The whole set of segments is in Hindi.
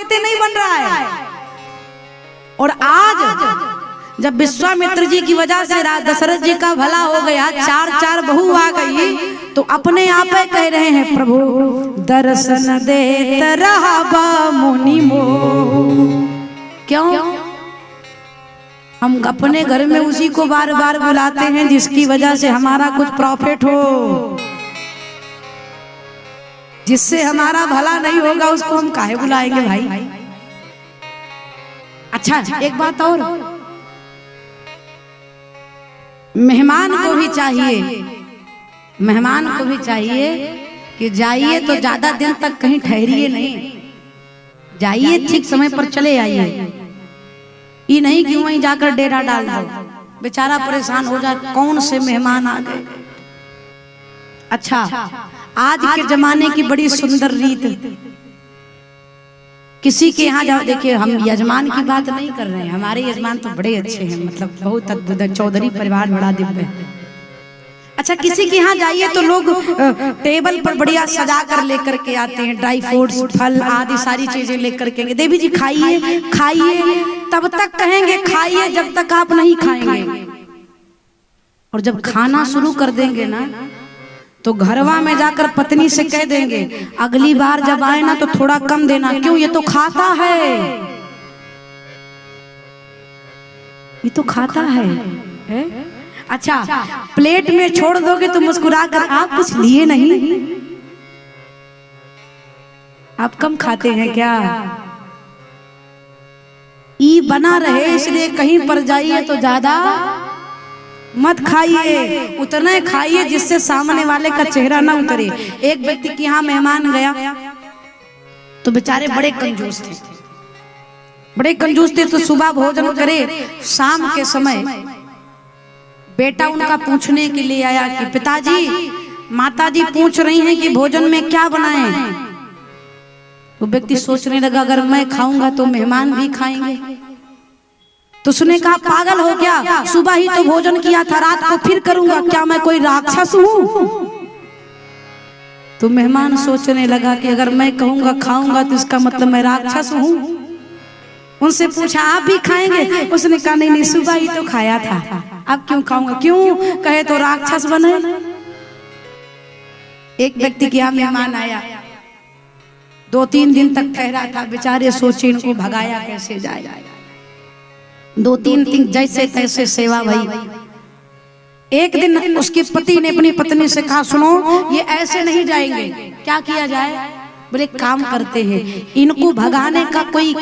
देखते नहीं बन रहा है। और आज जब विश्वामित्र जी की वजह से दशरथ जी का भला हो गया, चार बहू आ गई, तो अपने आप कह रहे हैं प्रभु दर्शन देत रहा मुनि मोह। क्यों? हम अपने घर में उसी को बार बार बुलाते हैं जिसकी वजह से हमारा कुछ प्रॉफिट हो, जिससे हमारा भला नहीं होगा उसको हम काहे बुलाएंगे भाई। अच्छा एक बात और, मेहमान को भी चाहिए कि जाइए तो ज्यादा दिन तक कहीं ठहरिए नहीं, जाइए ठीक समय पर चले आइए। ये नहीं कि वहीं जाकर डेरा डाल दो, बेचारा परेशान हो जाए, कौन से मेहमान आ गए। अच्छा आज के जमाने की बड़ी सुंदर रीत, किसी के यहाँ जाओ, देखिए हम यजमान की बात नहीं कर रहे हैं, हमारे यजमान तो बड़े अच्छे हैं, मतलब बहुत अद्भुत है, चौधरी परिवार बड़ा दिव्य है। अच्छा किसी के यहाँ जाइए तो लोग टेबल पर बढ़िया सजा कर लेकर के आते हैं, ड्राई फ्रूट्स, फल आदि सारी चीजें लेकर के, देवी जी खाइए खाइए, तब तक कहेंगे खाइए जब तक आप नहीं खाएंगे। और जब खाना शुरू कर देंगे ना तो घरवा में जाकर पत्नी से कह देंगे अगली बार जब आए ना तो थोड़ा कम देना, क्यों? ये तो खाता है, ये तो खाता है। अच्छा प्लेट में छोड़ दोगे तो मुस्कुरा कर आप कुछ लिए नहीं, आप कम खाते हैं क्या? ई बना रहे इसलिए कहीं पर जाइए तो ज्यादा मत खाइए, उतना खाइए जिससे सामने वाले का चेहरा ना उतरे। एक व्यक्ति के यहाँ मेहमान गया तो बेचारे बड़े कंजूस थे, तो सुबह भोजन करे, शाम के समय बेटा उनका पूछने के लिए आया कि पिताजी माताजी पूछ रही हैं कि भोजन में क्या बनाएं। वो व्यक्ति सोचने लगा अगर मैं खाऊंगा तो मेहमान भी खाएंगे। तो उसने कहा पागल हो क्या, सुबह ही तो भोजन किया था, रात को फिर करूंगा, क्या मैं कोई राक्षस हूं? तो मेहमान सोचने लगा कि अगर मैं कहूंगा खाऊंगा तो इसका मतलब मैं राक्षस हूं। उनसे पूछा आप भी खाएंगे? उसने कहा नहीं, सुबह ही तो खाया था, अब क्यों खाऊंगा? क्यों? कहे तो राक्षस बने। एक व्यक्ति के यहाँ मेहमान आया, 2-3 दिन तक ठहरा था, बेचारे सोचे इनको भगाया कैसे जाए। 2-3 दिन जैसे तैसे सेवा भई। एक दिन उसके पति ने अपनी पत्नी से कहा सुनो ये ऐसे नहीं जाएंगे, क्या किया जाए? बोले काम करते हैं, इनको भगाने का कोई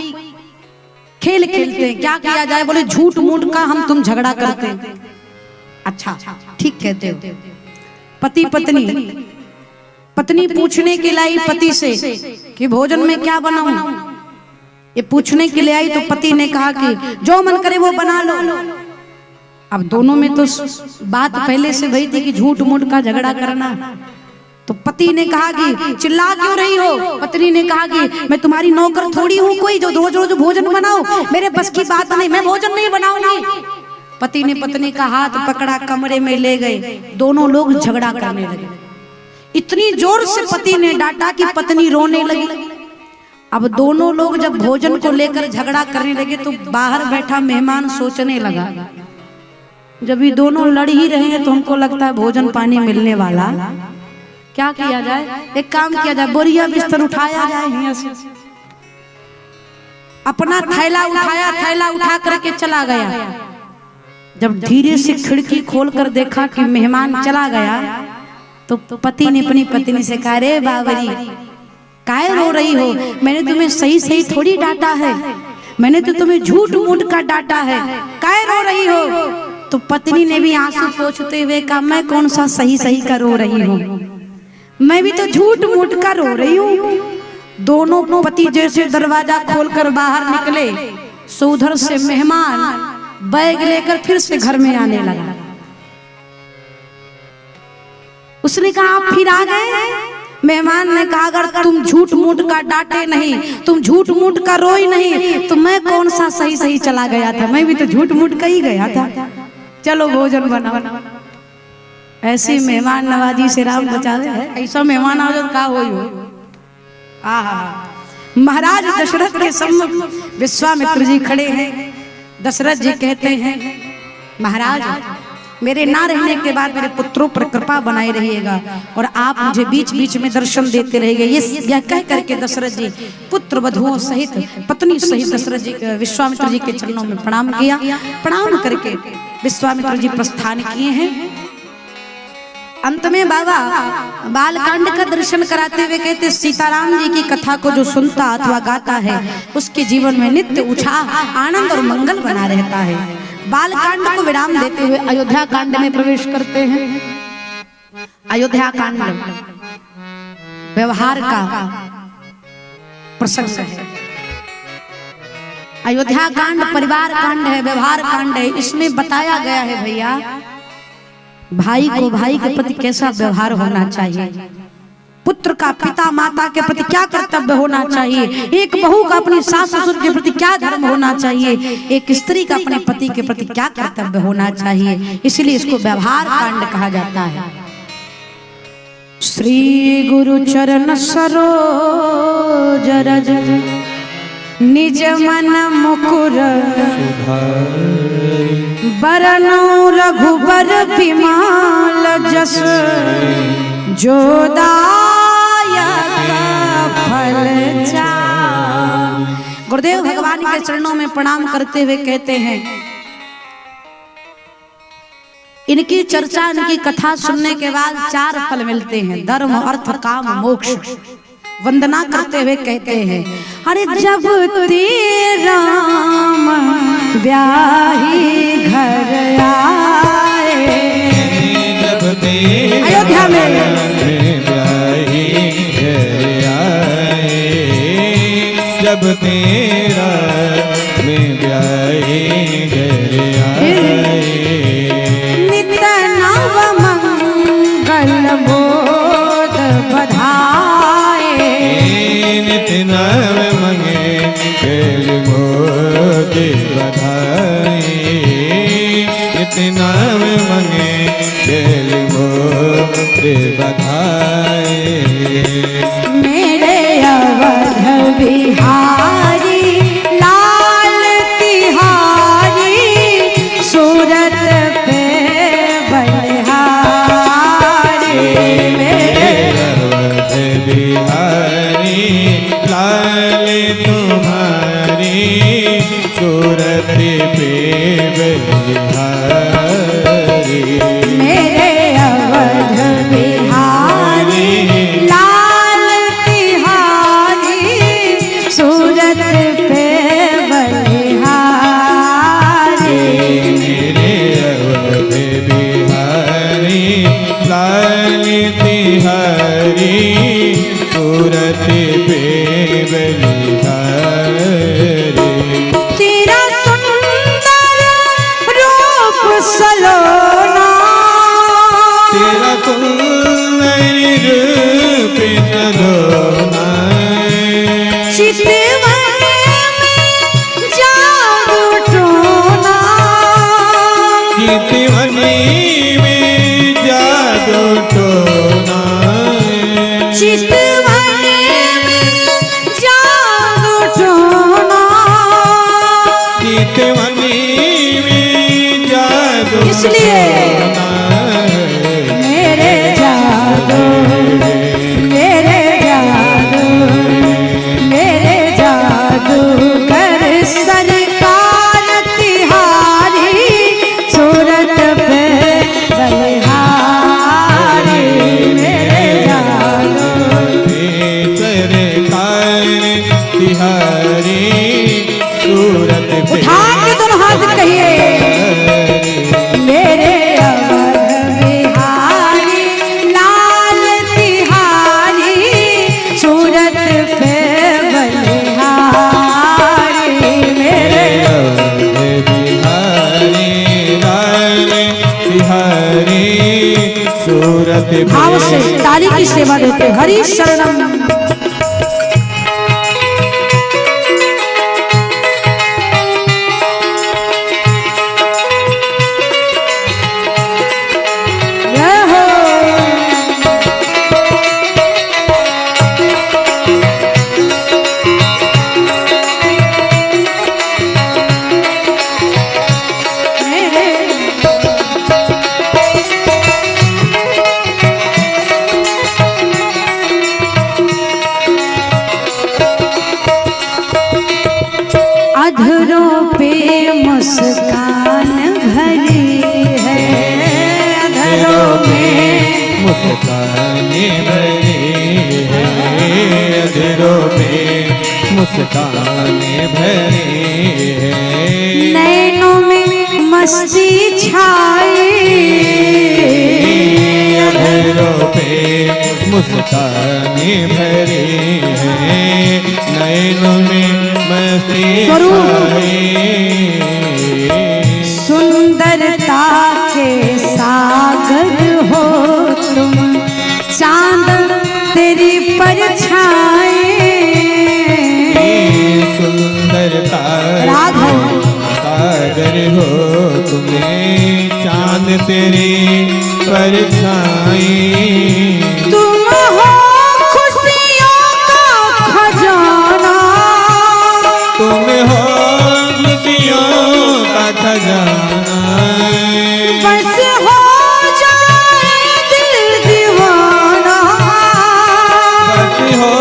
खेल खेलते हैं, क्या किया जाए? बोले झूठ मूठ का हम तुम झगड़ा करते हैं। अच्छा ठीक कहते हो। पति पत्नी पूछने के लिए पति से कि भोजन में क्या बनाऊं, ये पूछने के लिए आई तो पति ने कहा कि जो मन करे वो बना लो। अब दोनों में तो बात पहले से वही थी कि झूठ मूठ का झगड़ा करना। तो पति ने कहा कि चिल्ला क्यों रही हो? पत्नी ने कहा कि मैं तुम्हारी नौकर थोड़ी हूँ कोई जो रोज रोज भोजन बनाओ, मेरे बस की बात नहीं, मैं भोजन नहीं बनाऊंगी। पति ने पत्नी का हाथ पकड़ा, कमरे में ले गए, दोनों लोग झगड़ा करने लगे। इतनी जोर से पति ने डांटा कि पत्नी रोने लगी। अब दोनों लोग जब भोजन को लेकर झगड़ा करने लगे तो बाहर बैठा मेहमान सोचने लगा जब ये दोनों लड़ ही रहे हैं तो हमको लगता है भोजन पानी मिलने वाला, क्या किया जाए? एक काम किया जाए, बोरिया बिस्तर उठाया जाए यहाँ से। अपना थैला उठाया, थैला उठा करके चला गया। जब धीरे से खिड़की खोलकर देखा कि मेहमान चला गया तो पति ने अपनी पत्नी से कहा रे बाबरी काहे रो रही हो? मैंने तुम्हें सही सही थोड़ी डांटा है, मैंने तो तुम्हें झूठ मूठ का डांटा है, काहे रो रही हो? तो पत्नी ने भी आंसू पोंछते हुए कहा मैं कौन सा सही सही का रो रही हूँ, मैं भी तो झूठ मूठ का रो रही हूँ। दोनों पति जैसे दरवाजा खोलकर बाहर निकले सो उधर से मेहमान बैग लेकर फिर से घर में आने लगा। उसने कहा आप फिर आ गए? मेहमान ने कहा अगर तुम झूठ मूठ का डांटे नहीं, तुम झूठ मूठ का रोई नहीं तो मैं कौन सा सही सही चला गया था, मैं भी तो झूठ मूठ का ही गया था। चलो भोजन बनाओ। ऐसी मेहमान नवाजी से राम बचावे है। ऐसा मेहमान आ जाए का हो। महाराज दशरथ के सम्मुख विश्वामित्र जी खड़े हैं। दशरथ जी कहते हैं महाराज मेरे ना रहने के बाद मेरे पुत्रों पर कृपा बनाए रहिएगा और आप मुझे बीच बीच में दर्शन देते रहेंगे। यह कह करके दशरथ जी पुत्र वधुओं सहित पत्नी सहित दशरथ जी विश्वामित्र जी के चरणों में प्रणाम किया। प्रणाम करके विश्वामित्र जी प्रस्थान किए हैं। अंत में बाबा बालकांड का दर्शन कराते हुए कहते सीताराम जी की कथा को जो सुनता अथवा गाता है उसके जीवन में नित्य उत्साह आनंद और मंगल बना रहता है। बालकांड को विराम देते हुए अयोध्या कांड में प्रवेश करते हैं। अयोध्या कांड व्यवहार का प्रसंग है। अयोध्या कांड परिवार कांड है, व्यवहार कांड है। इसमें बताया गया है भैया भाई को भाई के प्रति कैसा व्यवहार होना चाहिए, पुत्र का पिता माता के प्रति क्या कर्तव्य होना चाहिए, एक बहू का अपनी सास ससुर के प्रति क्या धर्म होना चाहिए, एक स्त्री का अपने पति के प्रति क्या कर्तव्य होना चाहिए। इसलिए इसको व्यवहार कांड कहा जाता है। श्री गुरु चरण सरोज रज निज मन मुकुर बरनौ रघुबर बिमल जस जो फल जा। गुरुदेव भगवान के चरणों में प्रणाम करते हुए कहते हैं इनकी चर्चा इनकी कथा सुनने के बाद 4 फल मिलते हैं, धर्म अर्थ काम मोक्ष। वंदना करते हुए कहते हैं अरे जब तेरा ब्याही घर आए, अयोध्या में जब तेरा में ब्याहे घर आए, नित नव मंगल बोध बधाए, नित नव मंगल बोध बधाए, नित नव मंगल बोध बधाए। मेरे अवध बिहारी लाल तिहारी सूरत पे बलिहारी, मेरे अवध बिहारी लाल तुम्हारी सूरत पे बलिहारी, मेरे अवध बिहारी लाल तिहारी सूरत पे बलिहारी, मेरे अवध बिहारी लाल तिहारी सूरत पे बलिहारी। तेरा सुंदर रूप सलोना, तेरा सुंदर रूप सलोना, चितवन में जादू टोना, चितवनी में जादू टोना, चितवन में जादू टोना। चितवनी में जादू इसलिए टोना, मेरे जादू मेरे जादू मेरे जादू कर सरकार तिहारी सूरत पे बलिहारी, मेरे जादू सरकार तिहारी सूरत पे उठा के दोनों हाथ कहिए मेरे अवध बिहारी लाल तिहारी सूरत पे बलिहारी, मेरे बिहारी लाल बिहारी सूरत पे भाव से ताली की सेवा देते हरि शरणम। जय हो। अधरों पे मुस्कान भरी है, अधरों में मुस्कान भरी है, अधरों पे मुस्कान भरी है, नैनों में मस्ती छाई, अधरों पे मुस्कान भरी है, नैनों में मस्ती छाई, सुंदरता के सागर हो तुम, चांद तेरी परछाई, सुंदरता राघव सागर हो तुम्हें, चांद तेरी परछाई, तुम हो खुशियों का खजाना, तुम हो खुशियों का खजाना, बस हो जाए दिल दीवाना, बस हो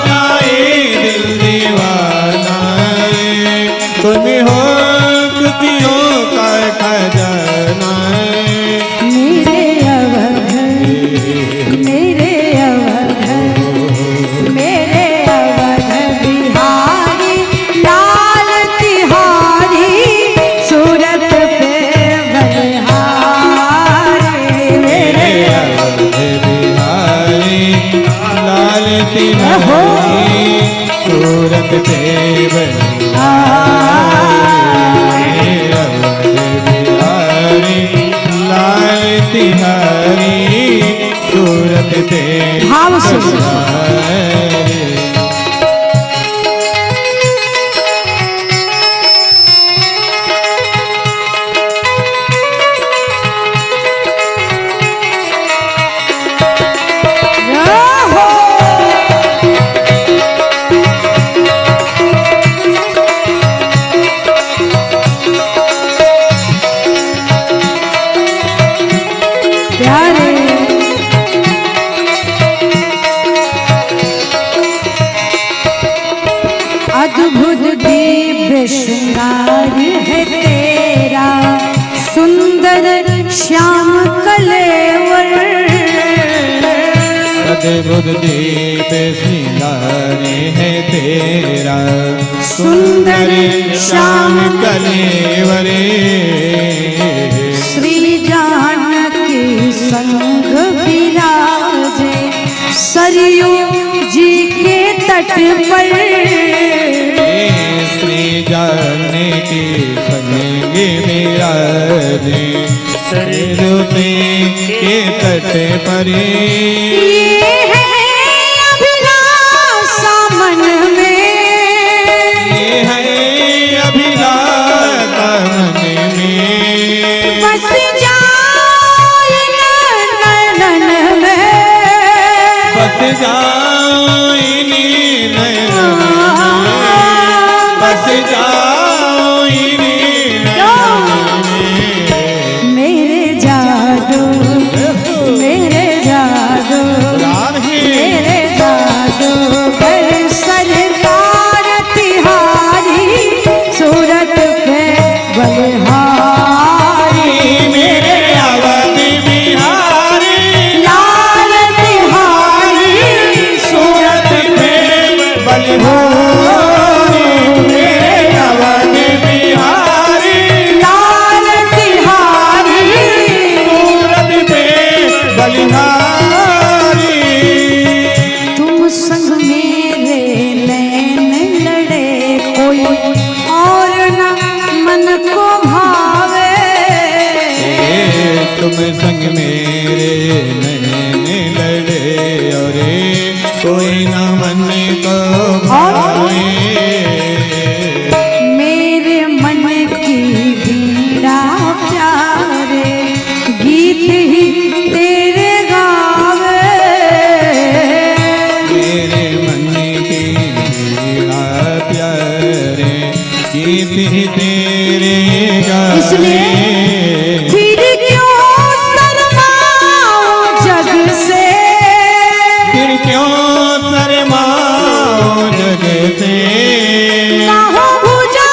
जाए दिल दीवाना, तुम हो खुशियों का खजाना, मेरे अवध, मेरे अवध, मेरे अवध बिहारी लाल तिहारी, सूरत पे बलिहारी, मेरे अवध बिहारी लाल तिहारी, सूरत पे बलिहारी, अवध बिहारी लाल तिहारी, सूरत पे भाव से बलिहारी। प्यारे अद्भुत दिव्य श्रृंगार है तेरा, सुंदर श्याम कलेवर, अद्भुत दीप श्रृंगार है तेरा, सुंदर श्याम कलेवरे, श्री जानकी संग विराजे, सरयू जी के तट पर, श्री जानकी संग विराजे, सरयू के तट पर, ये है अभिलाषा मन में, ये है अभिलाषा मन में, बस जाए नैनन में, बस जाइनी नैनन में, बस जाइनी नैनन में, मेरे जादू, मेरे जादू, मेरे जादू पर सरकार तिहारी, सूरत पे बलिहारी, मेरे अवध बिहारी लाल तिहारी, सूरत पे बलिहारी, मेरे अवध बिहारी लाल तिहारी, सूरत पे बलिहारी। तुम संग मेरे नैन लड़े, कोई और न मन को भावे, तुम संग मेरे नैन लड़े, और कोई न मन को भावे, मेरे मन की बीड़ा प्यारे, गीत ही तेरे गावे, मेरे मन की वीणा प्यारे, गीत ही तेरे गाए, इसलिए फिर क्यों शर्माओ जग से, फिर क्यों शर्माओ जग से, कहो भुजा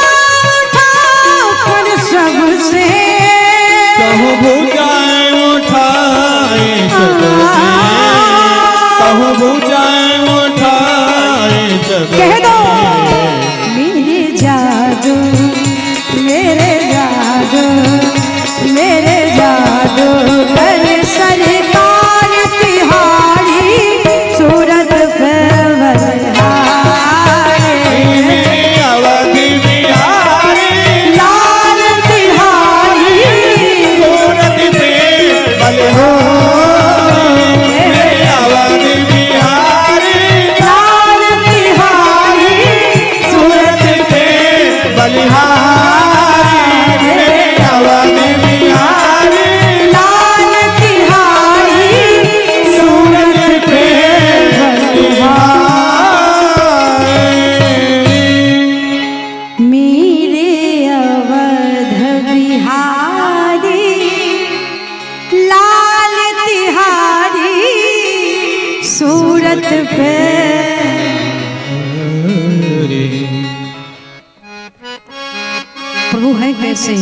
प्रभु है कैसे।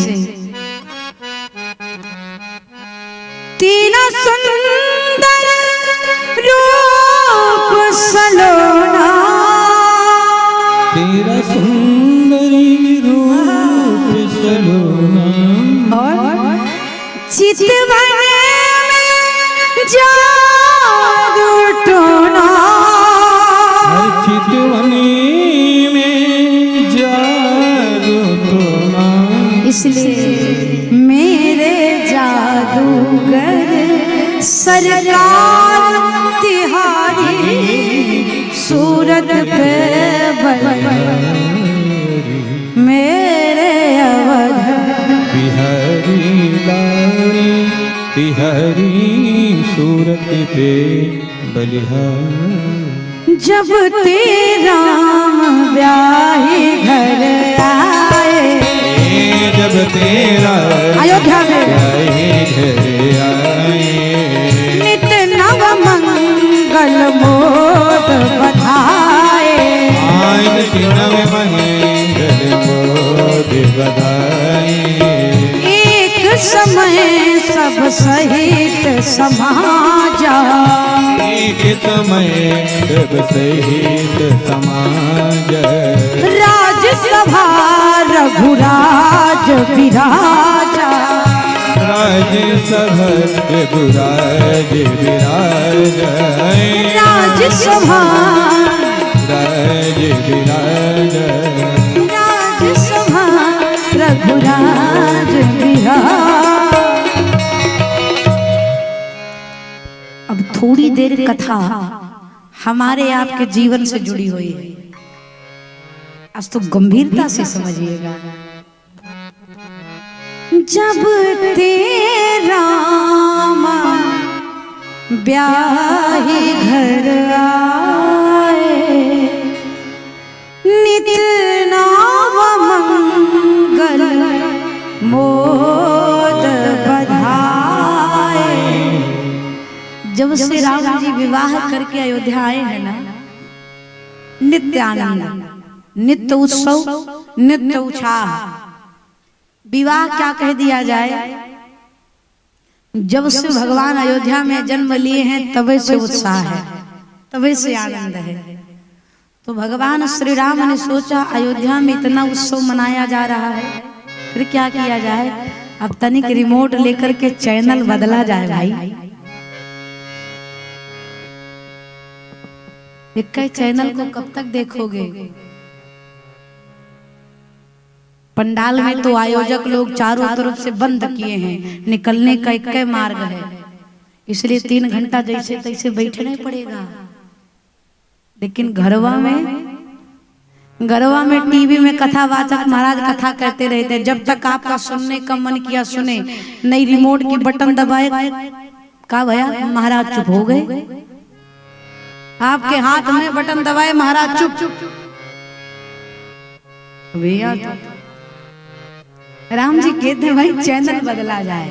तीन सुंदर रूप सलोना, तेरा सुंदरी रूप सलोना, और चितवन में जादू टोना, हर चितवनी में जादू टोना। इसलिए मेरे जादूगर सरकार तिहारी सूरत पे मेरे अवध बिहारी लारी तिहारी सूरत पे बलिहार। जब तेरा ब्याही घर आए, जब तेरा अयोध्या में घर आए, नित नव मंगल मोद बधाए, नित नव मंगल मोद बधाए। एक समय सब सहित समाजा, एक समय सब सहित समाज, राजसभा रघुराज विराजा, राजसभा रघुराज विराज, राजसभा राज विराज, राजसभा रघुराज विराज। अब थोड़ी देर कथा हमारे आपके जीवन से जुड़ी हुई है, आज तो गंभीरता से समझिएगा। जब तेरा ब्याही घर आए, नित नव मंगल मोद बधाए। जब श्री राम जी विवाह करके अयोध्या आए हैं ना, नित्य आनंद, नित्य उत्सव, नित्य उत्साह। विवाह क्या कह दिया जाए, जब से भगवान अयोध्या में जन्म लिए हैं तब से उत्साह है, तब से आनंद है। तो भगवान श्री राम ने सोचा अयोध्या में इतना उत्सव मनाया जा रहा है, फिर क्या किया जाए, अब तनिक रिमोट लेकर के चैनल बदला जाए भाई। एक चैनल को कब तक देखोगे। पंडाल में तो आयोजक लोग चारों तरफ से बंद किए हैं, निकलने का एक मार्ग है, इसलिए 3 घंटा जैसे तैसे बैठना ही पड़ेगा। लेकिन गरवा में टीवी में कथावाचक महाराज कथा करते रहते, जब तक आपका सुनने का मन किया सुने, नहीं रिमोट की बटन दबाए का भैया महाराज चुप हो गए। आपके हाथ में बटन दबाए महाराज चुप। भैया राम जी कहते भाई चैनल बदला जाए।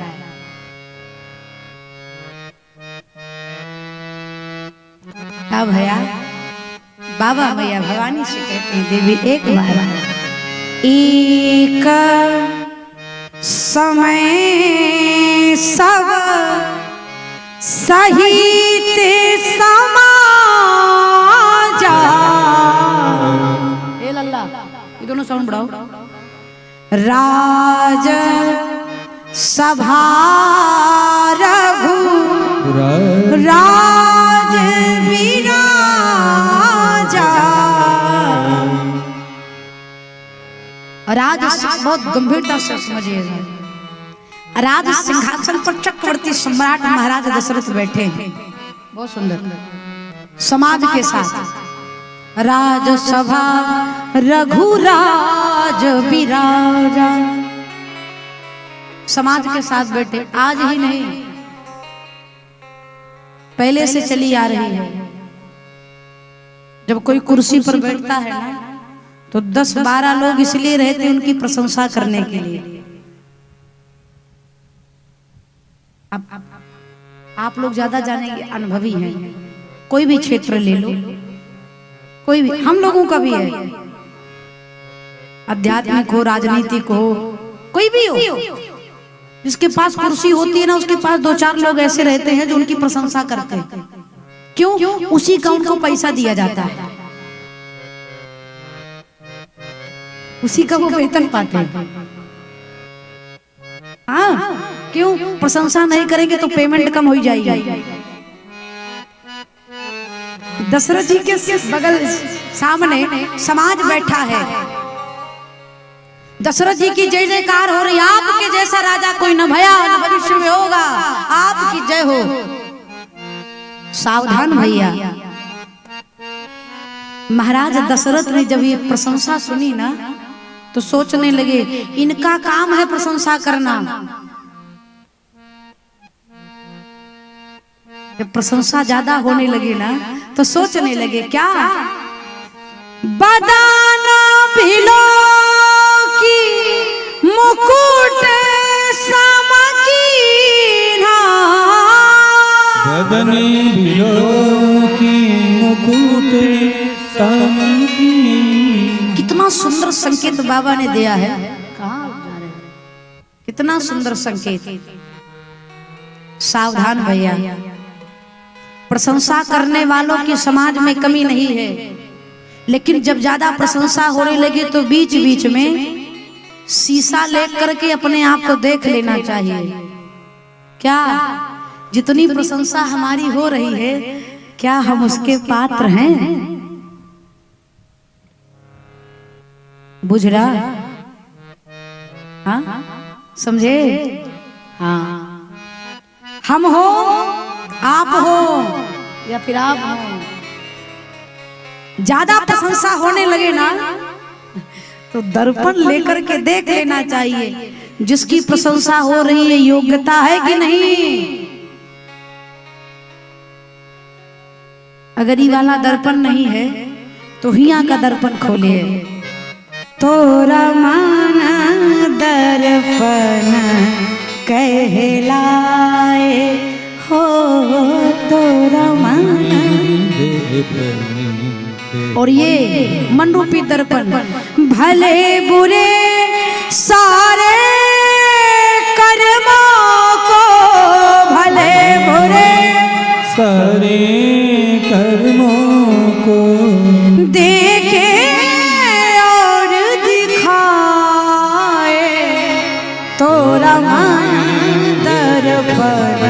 अब भैया बाबा भैया भवानी से कहते हैं, देवी एक बार एक समय सब सहित समाजा। ए लल्ला ये दोनों साउंड बढ़ाओ। राज सभा रघु राज विराजा। राज बहुत गंभीरता से समझिएगा। राज सिंहासन पर चक्रवर्ती सम्राट महाराज दशरथ बैठे हैं, बहुत सुंदर, समाज के साथ। राजसभा रघुराज विराजा, समाज के साथ बैठे। आज ही नहीं, पहले से चली आ रही है। जब कोई कुर्सी पर बैठता है ना, तो 10-12 लोग इसलिए रहते उनकी प्रशंसा करने के लिए। आप लोग ज्यादा जानेंगे, अनुभवी हैं। कोई भी क्षेत्र ले लो, कोई भी, हम लोगों का भी है, आध्यात्मिक हो, राजनीतिक हो, कोई भी हो, जिसके पास कुर्सी होती है ना, उसके पास 2-4 लोग ऐसे रहते हैं जो उनकी प्रशंसा करते हैं। क्यों? उसी का उनको पैसा दिया जाता है, उसी का वो वेतन पाते हैं। हाँ, क्यों? प्रशंसा नहीं करेंगे तो पेमेंट कम हो जाएगी। दशरथ जी के बगल सामने समाज बैठा है, दशरथ जी की जय जयकार हो रही, आपके जैसा राजा कोई न भया न भविष्य में होगा, आपकी जय हो। सावधान भैया। महाराज दशरथ ने जब ये प्रशंसा सुनी ना, तो सोचने लगे इनका काम है प्रशंसा करना। जब प्रशंसा ज्यादा होने लगी ना, तो सोचने लगे क्या बदाना भिलो की मुकुट समकीना, बदनी भिलो की मुकुट समकीना। कितना सुंदर संकेत बाबा ने दिया है। कहाँ जा रहे हैं? कितना सुंदर संकेत। सावधान भैया, प्रशंसा करने वालों की समाज में कमी नहीं है, लेकिन जब ज्यादा प्रशंसा होने लगे तो बीच बीच में शीशा लेकर के अपने आप को देख लेना चाहिए। क्या जितनी प्रशंसा हमारी हो रही है, क्या हम उसके पात्र हैं? बुझ रहा? हाँ, समझे? हाँ, हम हो, आप हो, या फिर आप हो। ज्यादा प्रशंसा होने लगे ना, तो दर्पण लेकर के देख लेना चाहिए जिसकी प्रशंसा हो रही है योग्यता है कि नहीं। अगर ये वाला दर्पण नहीं है तो हिया का दर्पण खोलिए। तोरा माना दर्पण कहलाए हो, तोरा माना। और ये मन रूपी दर्पण भले बुरे सारे कर्मों को, भले बुरे सारे कर्मों को देखे और दिखाए, तोरा मन दर्पण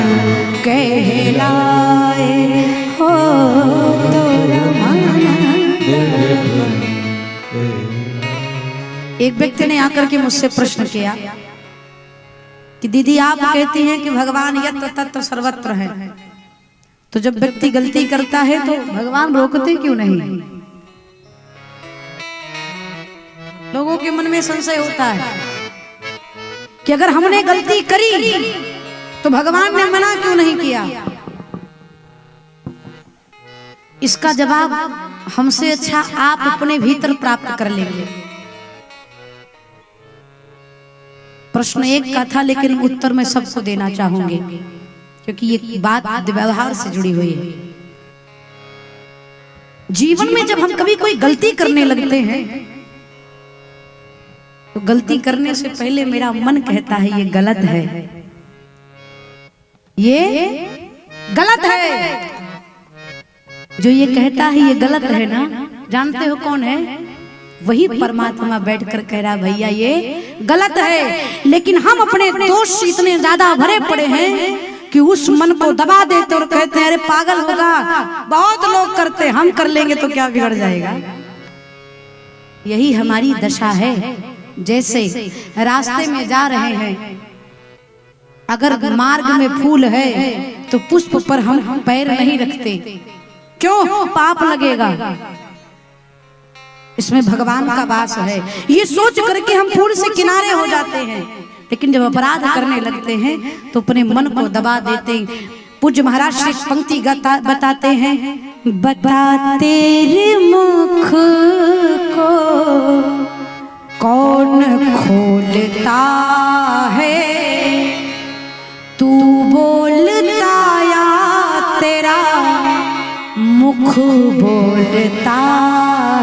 कहलाए हो, तोरा मन। एक व्यक्ति ने आकर के मुझसे प्रश्न किया कि दीदी आप कहती हैं कि भगवान यत्र तत्र सर्वत्र है, तो जब व्यक्ति गलती करता है तो भगवान रोकते क्यों नहीं? लोगों के मन में संशय होता है कि अगर हमने गलती करी तो भगवान ने मना क्यों नहीं किया। इसका जवाब हमसे अच्छा आप अपने भीतर प्राप्त कर लेंगे। प्रश्न एक का था, लेकिन उत्तर मैं सबको देना चाहूंगी क्योंकि ये बात व्यवहार से जुड़ी हुई है। जीवन में जब हम कभी कोई गलती करने लगते हैं तो गलती करने से पहले मेरा मन कहता है ये गलत है, ये गलत है। जो ये कहता है ये गलत है ना, जानते हो कौन है? वही परमात्मा बैठकर कह रहा भैया ये गलत है। लेकिन हम अपने दोष से इतने ज्यादा भरे पड़े हैं कि उस मन को दबा देते और कहते हैं अरे पागल होगा, बहुत लोग करते, हम कर लेंगे तो क्या बिगड़ जाएगा। यही हमारी दशा है। जैसे रास्ते में जा रहे हैं, अगर मार्ग में फूल है तो पुष्प पर हम पैर नहीं रखते, क्यों? पाप लगेगा। इसमें भगवान का वास है, ये सोच करके हम फूल से किनारे हो जाते हैं। लेकिन जब अपराध करने लगते हैं तो अपने मन को दबा देते हैं। पूज्य महाराज श्री पंक्ति बताते हैं, बता तेरे मुख को कौन खोलता है, तू बोलता या तेरा मुख बोलता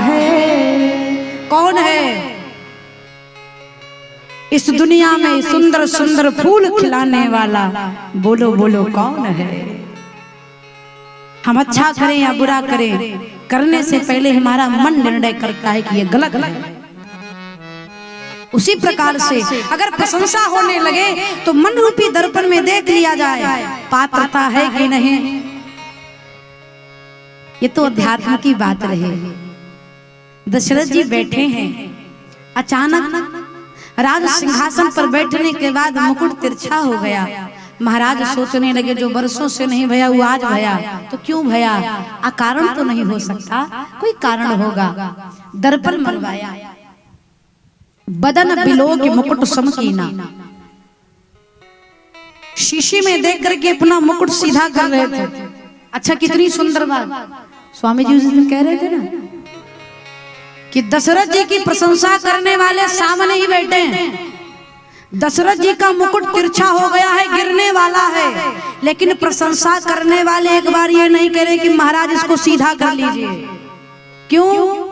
है। कौन है? इस दुनिया में सुंदर सुंदर फूल खिलाने वाला बोलो बोलो कौन है। हम अच्छा करें या बुरा करें, करने से पहले हमारा मन निर्णय करता है कि ये गलत है। उसी प्रकार से अगर प्रशंसा होने लगे तो मन रूपी दर्पण में देख लिया जाए पात्रता है कि नहीं। ये तो अध्यात्म की बात रही। दशरथ जी बैठे हैं, अचानक राज सिंहासन पर बैठने के बाद मुकुट तिरछा हो गया। महाराज सोचने लगे जो वर्षों से नहीं भया वो आज भया, तो क्यों भया? अकारण तो नहीं हो सकता, कोई कारण होगा। दर्पण मनवाया, बदन बिलो के मुकुट समकीना, शीशे में देख करके अपना मुकुट सीधा कर रहे थे। अच्छा कितनी सुंदर बात स्वामी जी उस दिन कह रहे थे ना कि दशरथ जी की प्रशंसा करने वाले सामने ही बैठे हैं। दशरथ जी का मुकुट तिरछा हो गया है, गिरने वाला है, लेकिन प्रशंसा करने वाले एक बार ये नहीं कह रहे कि महाराज इसको सीधा कर लीजिए। क्यों?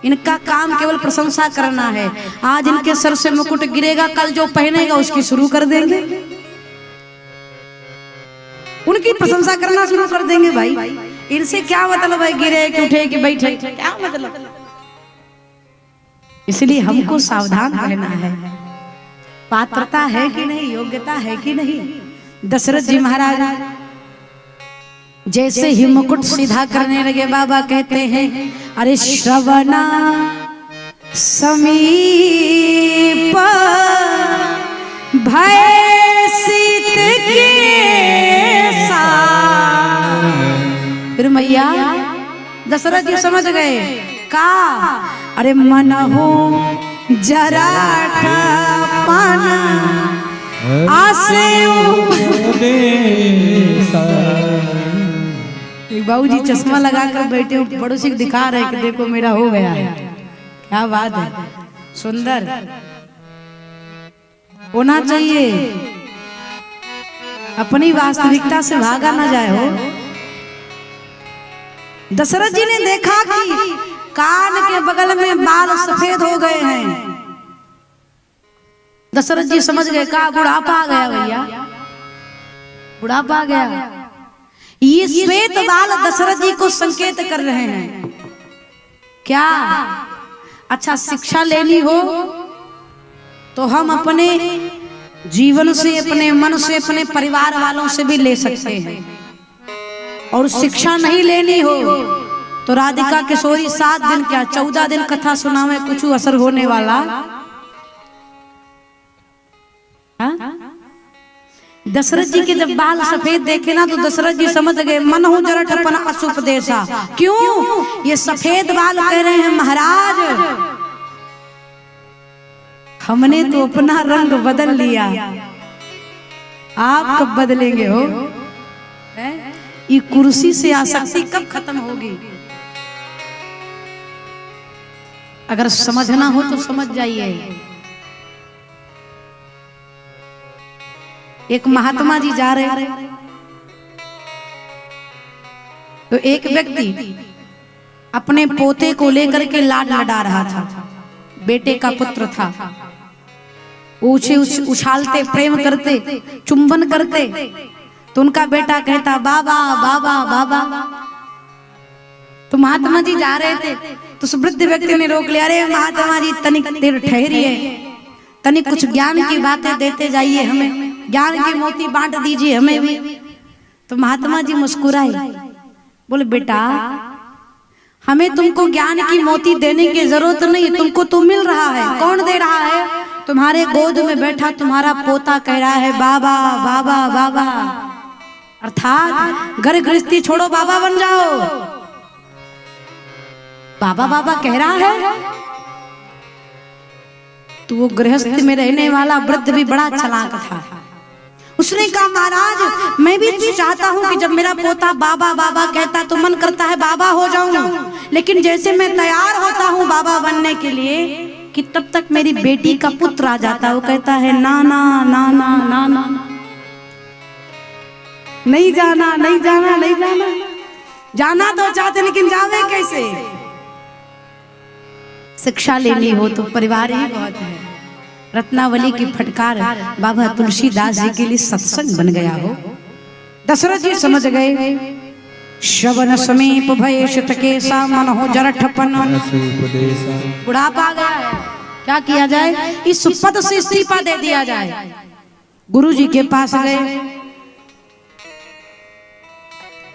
इनका काम केवल प्रशंसा करना है। आज इनके सर से मुकुट गिरेगा, कल जो पहनेगा उसकी शुरू कर देंगे, उनकी प्रशंसा करना शुरू कर देंगे। भाई इनसे क्या मतलब है गिरे कि उठे कि बैठे, क्या मतलब? इसलिए हमको सावधान रहना है। पात्रता है कि नहीं, योग्यता है कि नहीं। दशरथ जी महाराज जैसे ही मुकुट सीधा करने लगे, बाबा कहते हैं अरे श्रवणा समीप भय सीत के साथ। फिर मैया दशरथ जी समझ गए का अरे मन हो जरा पाना आसे एक बाबूजी चश्मा लगाकर बैठे पड़ोसी को दिखा रहे कि देखो मेरा हो गया है। क्या बात है, सुंदर होना चाहिए, अपनी वास्तविकता से भागा ना जाए हो। दशरथ जी ने देखा कि कान के बगल में बाल सफेद हो गए हैं। दशरथ जी समझ गए का बुढ़ापा आ गया भैया, बुढ़ापा आ गया। ये श्वेत बाल दशरथ जी को संकेत कर रहे हैं क्या? अच्छा शिक्षा लेनी हो तो हम अपने जीवन से, अपने मन से, अपने परिवार वालों से भी ले सकते हैं, और शिक्षा नहीं लेनी हो तो राधिका किशोरी 7 दिन क्या 14 दिन कथा सुनावे, कुछ असर होने वाला। दशरथ जी के जब बाल सफेद देखे ना तो दशरथ जी समझ गए मन हो जरठ अपन असुपदेशा। क्यों? ये सफेद बाल कह रहे हैं महाराज हमने तो अपना रंग बदल लिया, आप कब बदलेंगे हो? ये कुर्सी से आसक्ति कब खत्म होगी? अगर समझना हो तो समझ जाइए। एक महात्मा जी जा रहे तो एक व्यक्ति अपने पोते को लेकर के लाड लड़ा रहा था, बेटे का पुत्र था। ऊंचे उछालते, प्रेम करते, चुंबन करते, तो उनका बेटा कहता बाबा बाबा बाबा। तो महात्मा जी जा रहे थे तो उस वृद्ध व्यक्ति ने रोक लिया, अरे महात्मा जी तनिक देर ठहरिए, तनिक कुछ ज्ञान की बातें देते जाइए, हमें ज्ञान की मोती बांट दीजिए हमें भी। तो महात्मा जी मुस्कुराए, बोले बेटा हमें तुमको ज्ञान की मोती देने की जरूरत नहीं, तुमको तो मिल रहा है। कौन दे रहा है? तुम्हारे गोद में बैठा तुम्हारा पोता कह रहा है बाबा बाबा बाबा, अर्थात घर गृहस्थी छोड़ो बाबा बन जाओ। बाबा बाबा कह रहा है तो वो गृहस्थ में रहने वाला वृद्ध भी बड़ा चालाक था। उसने कहा महाराज मैं भी चाहता हूँ कि जब मेरा पोता बाबा बाबा कहता तो मन करता है बाबा हो जाऊं, लेकिन जैसे मैं तैयार होता हूँ बाबा बनने के लिए कि तब तक मेरी बेटी का पुत्र आ जाता, वो कहता है नाना नाना नाना, नहीं जाना नहीं जाना नहीं जाना। जाना तो चाहते लेकिन जावे कैसे? शिक्षा लेनी हो तो परिवार ही बहुत है। रत्नावली की फटकार बाबा तुलसीदास जी के लिए सत्संग बन गया हो। दशरथ जी समझ गए, श्रवण समीप भय शित केसा मन हो जरठपन। बुढ़ापा आ गया है, क्या किया जाए, इस पद से इस्तीफा दे दिया जाए। गुरु जी के पास गए,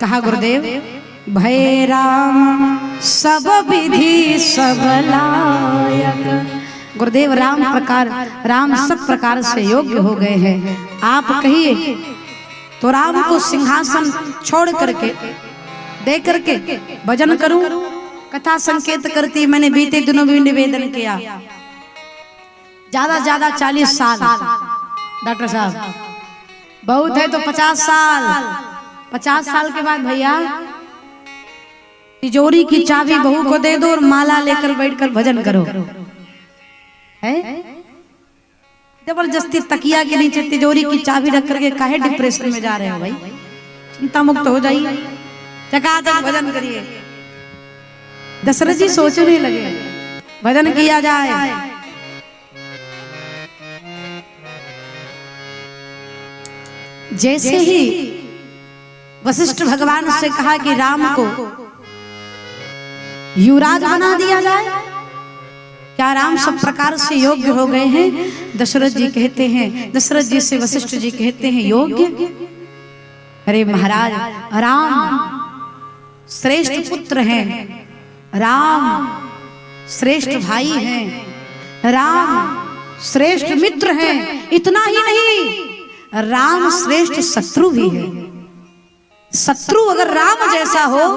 कहा गुरुदेव भय राम सब विधि सब लायक। गुरुदेव राम सब प्रकार से योग्य हो गए हैं, आप कहिए तो राम को सिंहासन छोड़ करके दे करके भजन करूं। कथा संकेत करती, मैंने बीते दिनों भी निवेदन किया, ज्यादा 40 साल डॉक्टर साहब बहुत है तो 50 साल, 50 साल के बाद भैया तिजोरी की चाबी बहू को दे दो और माला लेकर बैठकर भजन करो। है जबरदस्ती तकिया के नीचे तिजोरी की चाबी रख करके काहे डिप्रेशन में जा रहे हो भाई, चिंता मुक्त हो जाइए, चकाचक भजन करिए। दशरथ जी सोचने लगे भजन किया जाए। जैसे ही वशिष्ठ भगवान से कहा कि राम को युवराज बना दिया जाए, क्या राम सब प्रकार से योग्य हो गए हैं? दशरथ जी कहते हैं, दशरथ जी से वशिष्ठ जी कहते हैं योग्य? अरे महाराज, राम श्रेष्ठ पुत्र हैं, राम श्रेष्ठ भाई हैं, राम श्रेष्ठ मित्र हैं। इतना ही नहीं, राम श्रेष्ठ शत्रु भी है। शत्रु अगर राम जैसा हो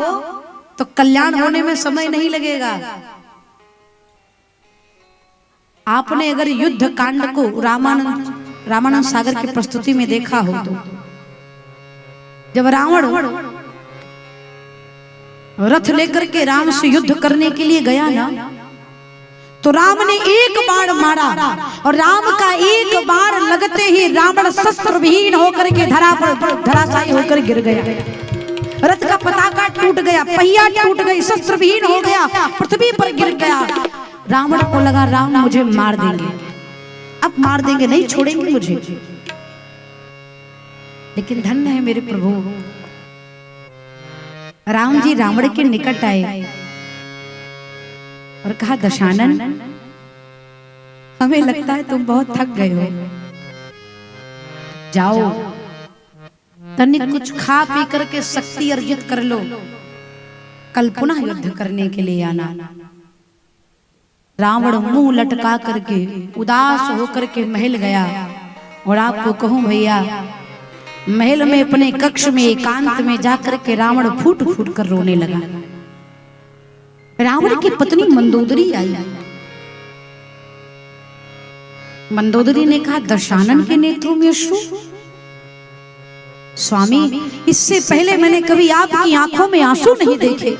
तो कल्याण होने में समय नहीं लगेगा। आपने अगर युद्ध कांड को रामानंद सागर की प्रस्तुति में देखा हो तो जब रावण रथ लेकर के राम से युद्ध करने के लिए गया ना, तो राम ने एक बाण मारा और राम का एक बाण लगते ही रावण शस्त्र विहीन होकर के धराशायी होकर गिर गया। रथ का पताका टूट गया, पहिया टूट गई, शस्त्र विहीन हो गया, पृथ्वी पर गिर गया। रावण को लगा राम मुझे मार देंगे, अब मार देंगे, नहीं छोड़ेंगे मुझे। लेकिन धन्य है मेरे प्रभु, राम जी रावण के निकट आए और कहा दशानन, हमें लगता है तुम बहुत थक गए हो, जाओ तनिक कुछ खा पी करके शक्ति अर्जित कर लो, कल पुनः युद्ध करने के लिए आना। रावण मुंह लटका करके उदास होकर के महल गया। और आपको कहूं भैया, महल में अपने कक्ष में एकांत में जाकर के रावण फूट फूट कर रोने लगा। रावण की पत्नी मंदोदरी आई। मंदोदरी ने कहा दशानन के नेत्रों में अश्रु? स्वामी, इससे पहले मैंने कभी आपकी आंखों में आंसू नहीं देखे।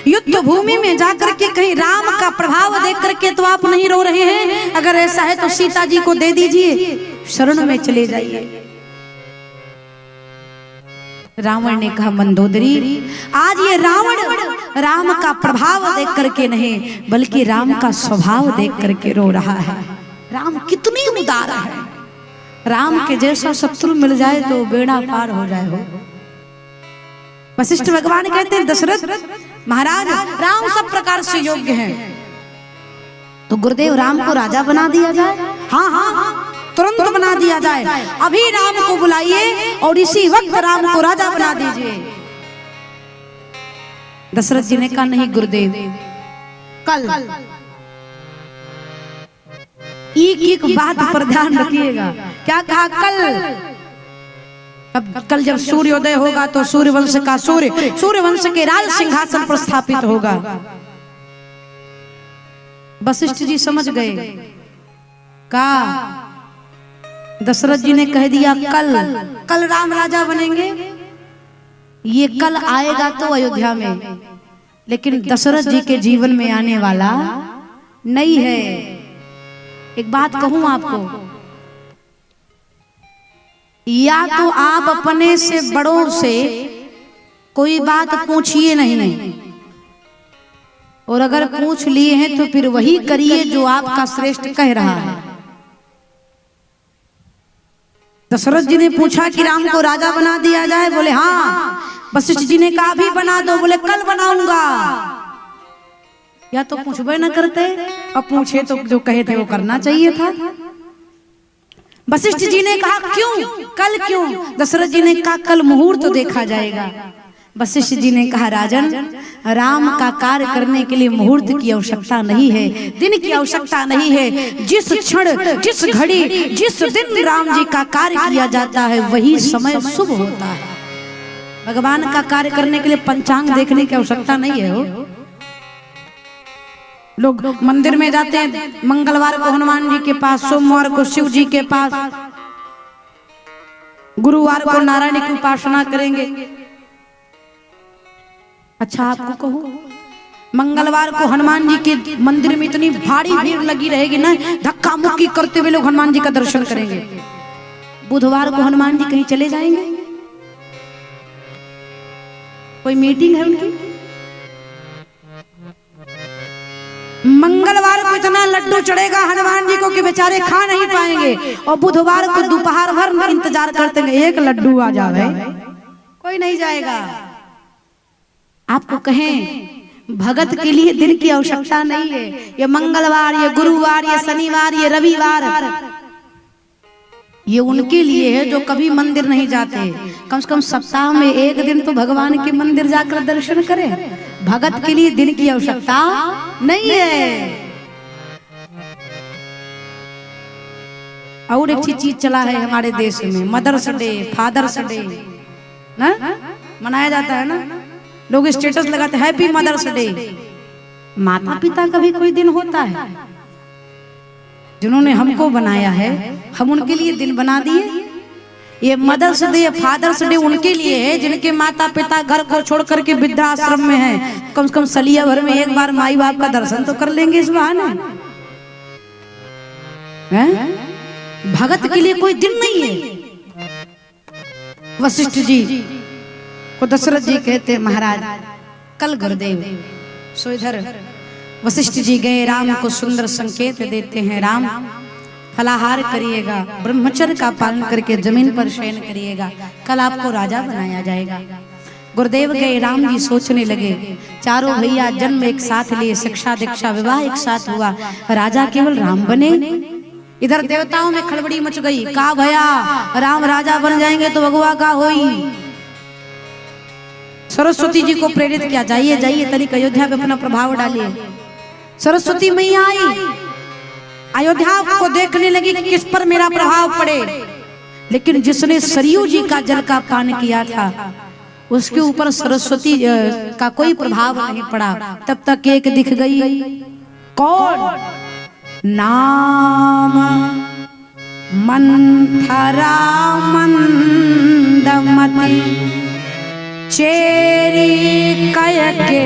युद्ध भूमि में जाकर के कहीं राम का प्रभाव देख करके तो आप नहीं रो रहे हैं। अगर ऐसा है तो सीता जी को दे दीजिए, शरण में चले जाइए। रावण ने कहा मंदोदरी, आज ये रावण राम का प्रभाव देख करके नहीं बल्कि राम का स्वभाव देख करके रो रहा है। राम कितनी उदार है, राम के जैसा शत्रु मिल जाए तो बेड़ा पार हो जाए हो। वशिष्ठ भगवान कहते हैं दशरथ महाराज, राम सब प्रकार से योग्य हैं, तो गुरुदेव राम को राजा बना दिया जाए। हाँ हाँ, तुरंत बना दिया जाए। अभी राम को बुलाइए और इसी वक्त राम को राजा बना दीजिए। दशरथ जी ने कहा नहीं गुरुदेव, कल एक बात पर ध्यान रखिएगा। क्या कहा? कल जब सूर्योदय होगा तो सूर्यवंश के राज सिंहासन पर स्थापित होगा। वशिष्ठ जी समझ गए। कहा दशरथ जी ने कह दिया कल राम राजा बनेंगे। ये कल आएगा तो अयोध्या में, लेकिन दशरथ जी के जीवन में आने वाला नहीं है। एक बात कहूं आपको, या तो आप अपने से बड़ों से कोई बात पूछिए नहीं, और अगर पूछ लिए हैं तो फिर वही करिए जो आपका श्रेष्ठ कह रहा है। दशरथ जी ने पूछा कि राम को राजा बना दिया जाए, बोले हाँ। वशिष्ठ जी ने कहा भी बना दो, बोले कल बनाऊंगा। या तो पूछबे न करते, अब पूछे तो जो कहे थे वो करना चाहिए था। वशिष्ठ जी ने कहा क्यों, कल क्यों? दशरथ जी ने कहा कल मुहूर्त तो देखा जाएगा। वशिष्ठ जी ने कहा राजन, राम का कार्य करने के लिए मुहूर्त की आवश्यकता नहीं है, दिन की आवश्यकता नहीं है। जिस क्षण, जिस घड़ी, जिस दिन राम जी का कार्य किया जाता है वही समय शुभ होता है। भगवान का कार्य करने के लिए पंचांग देखने की आवश्यकता नहीं है। हो लोग मंदिर में जाते हैं, मंगलवार को हनुमान जी के पास, सोमवार को शिव जी के पास, गुरुवार को नारायण की उपासना करेंगे। अच्छा आपको कहूं, मंगलवार को हनुमान जी के मंदिर में इतनी भारी भीड़ लगी रहेगी ना, धक्का मुक्की करते हुए लोग हनुमान जी का दर्शन करेंगे। बुधवार को हनुमान जी कहीं चले जाएंगे, कोई मीटिंग है उनकी। मंगलवार को इतना लड्डू चढ़ेगा हनुमान जी को कि बेचारे खा नहीं पाएंगे, और बुधवार को दोपहर भर इंतजार करते हैं एक लड्डू आ जाए, कोई नहीं जाएगा। आपको कहें भगत के लिए दिन की आवश्यकता नहीं है। ये मंगलवार, ये गुरुवार, ये शनिवार, ये रविवार, ये उनके लिए है जो कभी मंदिर नहीं जाते। कम से कम सप्ताह में एक दिन तो भगवान के मंदिर जाकर दर्शन करें। भगत के लिए दिन की आवश्यकता नहीं है। और एक चीज चला है हमारे देश में, मदर्स डे, फादर्स डे ना मनाया जाता है ना, लोग स्टेटस लगाते हैं हैप्पी मदर्स डे। माता पिता का भी कोई दिन होता है, जिन्होंने हमको बनाया है हम उनके लिए दिन बना दिए। ये मदर्स डे, फादर्स डे उनके लिए है जिनके माता पिता घर को छोड़ करके वृद्धाश्रम में हैं। कम से कम सलिया भर में एक बार माई बाप का दर्शन तो कर लेंगे इस बहाने। भगत के लिए कोई दिन नहीं है। वशिष्ठ जी को दशरथ जी कहते महाराज कल गुरुदेव सो इधर वशिष्ठ जी गए, राम को सुंदर संकेत देते हैं, राम फलाहार करिएगा, ब्रह्मचर्य का पालन करके जमीन पर शयन करिएगा, कल आपको राजा बनाया जाएगा। गुरुदेव गए, राम जी सोचने लगे, चारों भैया जन्म एक साथ लिए, शिक्षा दीक्षा विवाह एक साथ हुआ, राजा केवल राम बने। इधर देवताओं में खड़बड़ी मच गई, का भया राम राजा बन जाएंगे तो भगवा का होई। सरस्वती जी को प्रेरित किया, जाइए जाइए तनिक अयोध्या पे अपना प्रभाव डालिए। सरस्वती मैया आई, अयोध्या को देखने लगी कि किस पर मेरा प्रभाव पड़े, लेकिन जिसने सरयू जी का जल का पान किया था उसके ऊपर सरस्वती का कोई प्रभाव नहीं पड़ा। तब तक एक दिख गई, कौन? नाम मंथरा मंदमती चेरी कयके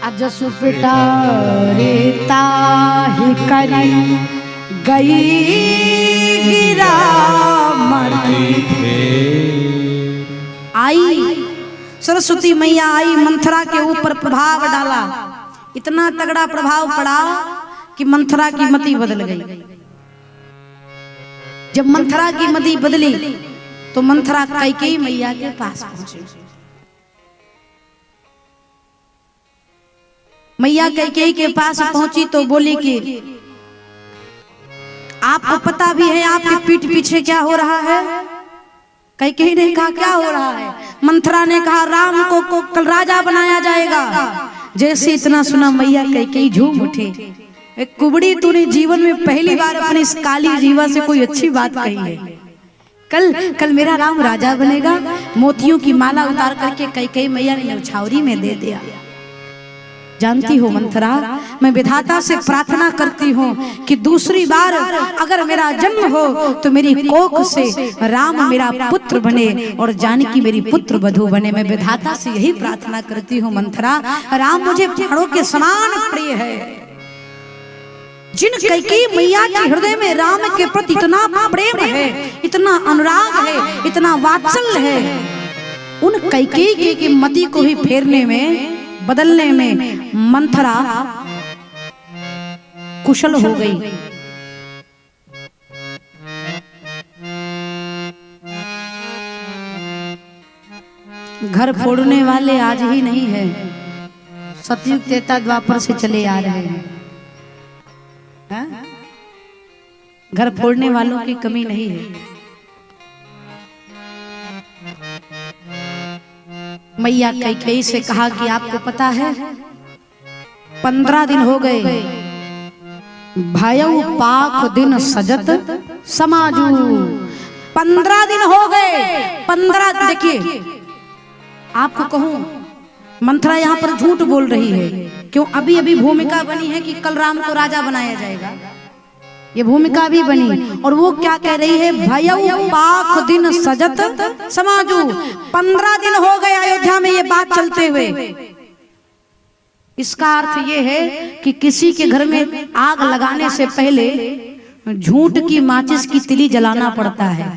अजसु पिटारे ताहि करी गई गिरा मरती। आई सरस्वती मैया आई, मंथरा के ऊपर प्रभाव डाला, इतना तगड़ा प्रभाव पड़ा कि मंथरा की मति बदल गई। जब मंथरा की मति बदली तो मंथरा कैकेयी मैया के पास पहुंची। मैया कैकेयी के पास पहुंची तो बोली कि आपको पता भी है आपके पीठ पीछे क्या हो रहा है? कैकेयी ने कहा क्या हो रहा है? मंथरा ने कहा राम को कल राजा बनाया जाएगा। जैसे इतना सुना मैया कैकेयी झूम उठी, एक कुबड़ी तूने जीवन में पहली बार अपनी इस काली जीवा से कोई अच्छी बात कही है। कल मेरा राम राजा बनेगा। मोतियों की माला उतार करके कैकेयी मैया ने न्यौछावरी में दे दिया। जानती हो मंथरा, मैं विधाता से प्रार्थना करती हूँ कि दूसरी बार अगर मेरा जन्म हो तो मेरी कोख से राम मेरा पुत्र बने और जानकी मेरी पुत्र वधू बने। मैं विधाता से यही प्रार्थना करती हूँ मंथरा। राम मुझे प्राणों के समान प्रिय है। जिन कैकेयी मैया के हृदय में राम के प्रति इतना प्रेम है, इतना अनुराग है, इतना वात्सल्य है, उन कैकेयी की मति को ही फेरने में, बदलने में मंथरा कुशल हो गई। घर फोड़ने वाले आज ही नहीं है, सतयुग त्रेता द्वापर से चले आ रहे हैं। घर फोड़ने वालों की कमी नहीं है। मैया कैकेयी से कहा कि आपको पता है 15 दिन हो गए, भयउ पाख दिन सजत समाजू। 15 दिन हो गए। 15 देखिए, आपको कहूं मंथरा यहाँ पर झूठ बोल रही है। क्यों? अभी अभी भूमिका बनी है कि कल राम को राजा बनाया जाएगा, ये भूमिका भी बनी। और वो क्या कह रही है? भयउ पाख दिन सजत समाजू। 15 दिन हो गए अयोध्या में ये बात चलते हुए। इसका अर्थ ये है कि किसी के घर में आग लगाने से पहले झूठ की माचिस की तिली जलाना पड़ता है।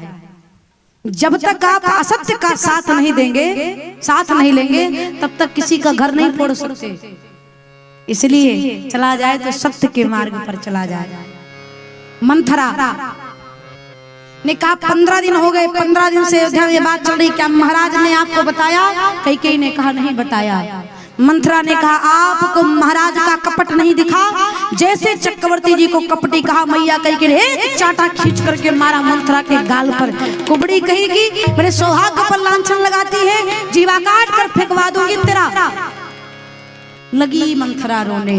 जब तक आप असत्य का साथ नहीं देंगे, साथ नहीं लेंगे, तब तक किसी का घर नहीं फोड़ सकते। इसलिए चला जाए तो सत्य के मार्ग पर चला जाए। मंथरा ने कहा 15 दिन हो गए, 15 दिन से अयोध्या में ये बात चल रही, क्या महाराज ने आपको बताया? कैकेयी ने कहा नहीं बताया। मंथरा ने कहा आपको महाराज का कपट नहीं दिखा? जैसे चक्रवर्ती जी को कपटी कहा, मैया कैकेयी ने एक चाटा खींच करके मारा मंथरा के गाल पर। कुबड़ी कहेगी मेरे सौभाग्य पर लांछन लगाती है, जीवा काट कर फेंकवा दूंगी तेरा। लगी मंथरा रोने।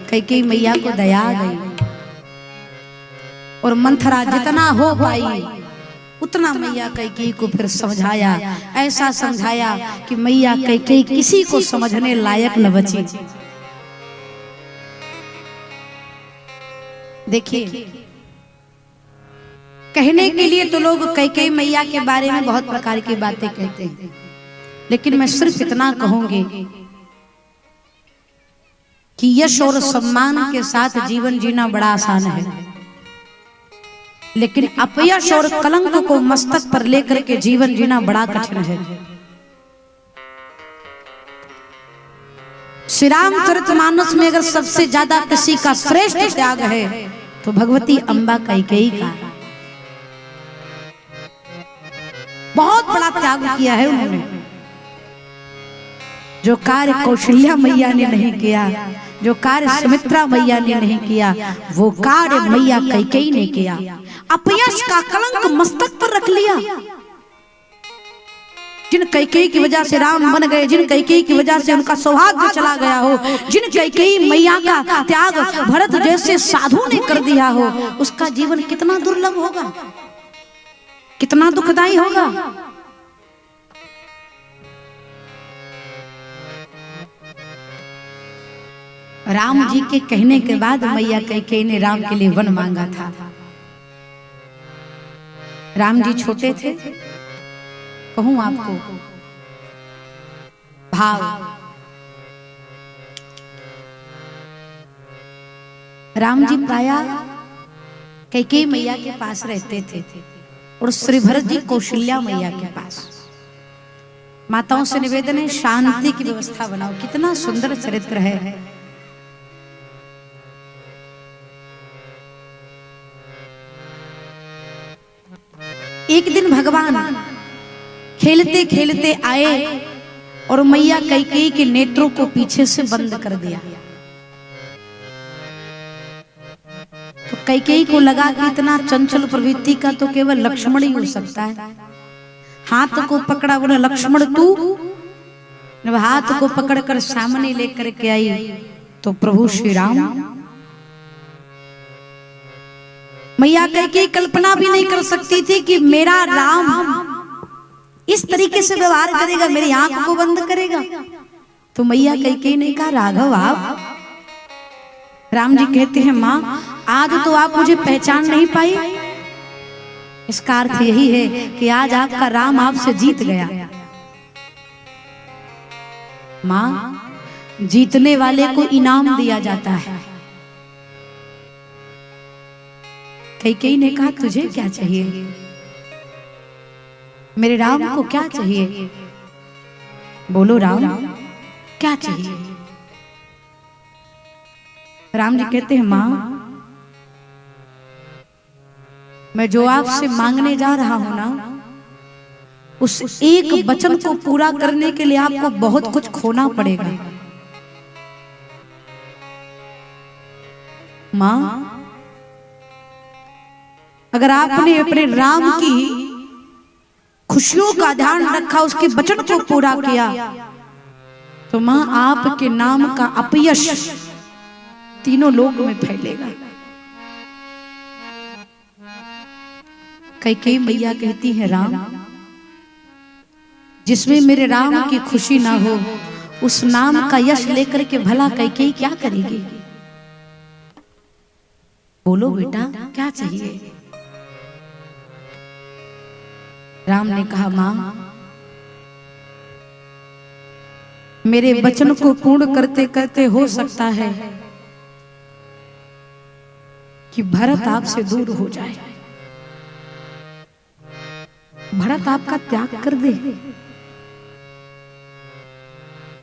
कैकेयी मैया को दया आ गई और मंथरा जितना हो पाई उतना मैया कैकेयी को फिर समझाया। ऐसा समझाया कि मैया कैकेयी किसी को समझने लायक न बची। देखिए, कहने के लिए तो लोग कैकेयी मैया के बारे में बहुत प्रकार की बातें कहते हैं, लेकिन मैं सिर्फ इतना कहूंगी कि यश और सम्मान के साथ जीवन जीना बड़ा आसान है, लेकिन अपयश और कलंक को मस्तक पर लेकर के जीवन जीना बड़ा कठिन है। श्री रामचरितमानस में अगर सबसे ज्यादा किसी का श्रेष्ठ त्याग है तो भगवती अम्बा कैकेयी का। बहुत बड़ा त्याग किया है उन्होंने, जो कार्य कौशल्या मैया ने नहीं किया, जो कार्य सुमित्रा मैया ने नहीं किया, वो कार्य मैया कैकेयी ने किया। अपयश का कलंक मस्तक पर रख लिया। जिन कैकेयी की वजह से राम बन गए, जिन कैकेयी की वजह से उनका सौभाग्य चला गया हो, जिन कैकेयी मैया का त्याग भरत जैसे साधु ने कर दिया हो, उसका जीवन कितना दुर्लभ होगा, कितना दुखदाई होगा। राम जी के कहने के बाद मैया कैकेयी ने राम के लिए वन मांगा था। राम जी छोटे थे, कहूं आपको भाव। राम जी प्रायः कैकेयी मैया के पास रहते थे और श्री भरत जी कौशल्या मैया के पास। माताओं से निवेदन है शांति की व्यवस्था बनाओ। कितना सुंदर चरित्र है। एक दिन भगवान खेलते खेलते आए और मैया कैकेयी के नेत्रों को पीछे से बंद कर दिया। तो कैकेयी को लगा कि इतना चंचल प्रवृत्ति का तो केवल लक्ष्मण ही हो सकता है। हाथ को पकड़ा, बोला लक्ष्मण तू। जब हाथ को पकड़कर सामने लेकर के आई तो प्रभु श्री राम। मैया कैकेयी कल्पना भी नहीं कर सकती थी कि मेरा राम इस तरीके से व्यवहार करेगा, मेरी आंख को बंद करेगा। तो मैया कैकेयी ने कहा राघव आप। राम जी कहते हैं माँ आज तो आप मुझे पहचान नहीं पाई। इसका अर्थ यही है कि आज आपका राम आपसे जीत गया। माँ जीतने वाले को इनाम दिया जाता है। कैकेयी ने कहा तुझे क्या चाहिए? मेरे राम को क्या चाहिए? बोलो राम क्या चाहिए? राम जी कहते हैं माँ मैं जो आपसे मांगने जा रहा हूं ना, उस एक वचन को पूरा करने के लिए आपको बहुत कुछ खोना पड़ेगा। मां, अगर आपने अपने राम की खुशियों का ध्यान रखा, उसके वचन को पूरा किया, तो मां आपके नाम का अपयश तीनों लोक में फैलेगा। कई मैया कहती है, राम, जिसमें मेरे राम की खुशी ना हो, उस नाम का यश लेकर के भला कई क्या करेगी? बोलो बेटा, क्या चाहिए? राम ने कहा, मां, मेरे वचन को पूर्ण करते करते हो सकता है कि भरत आपसे दूर हो जाए, भरत आपका त्याग कर दे।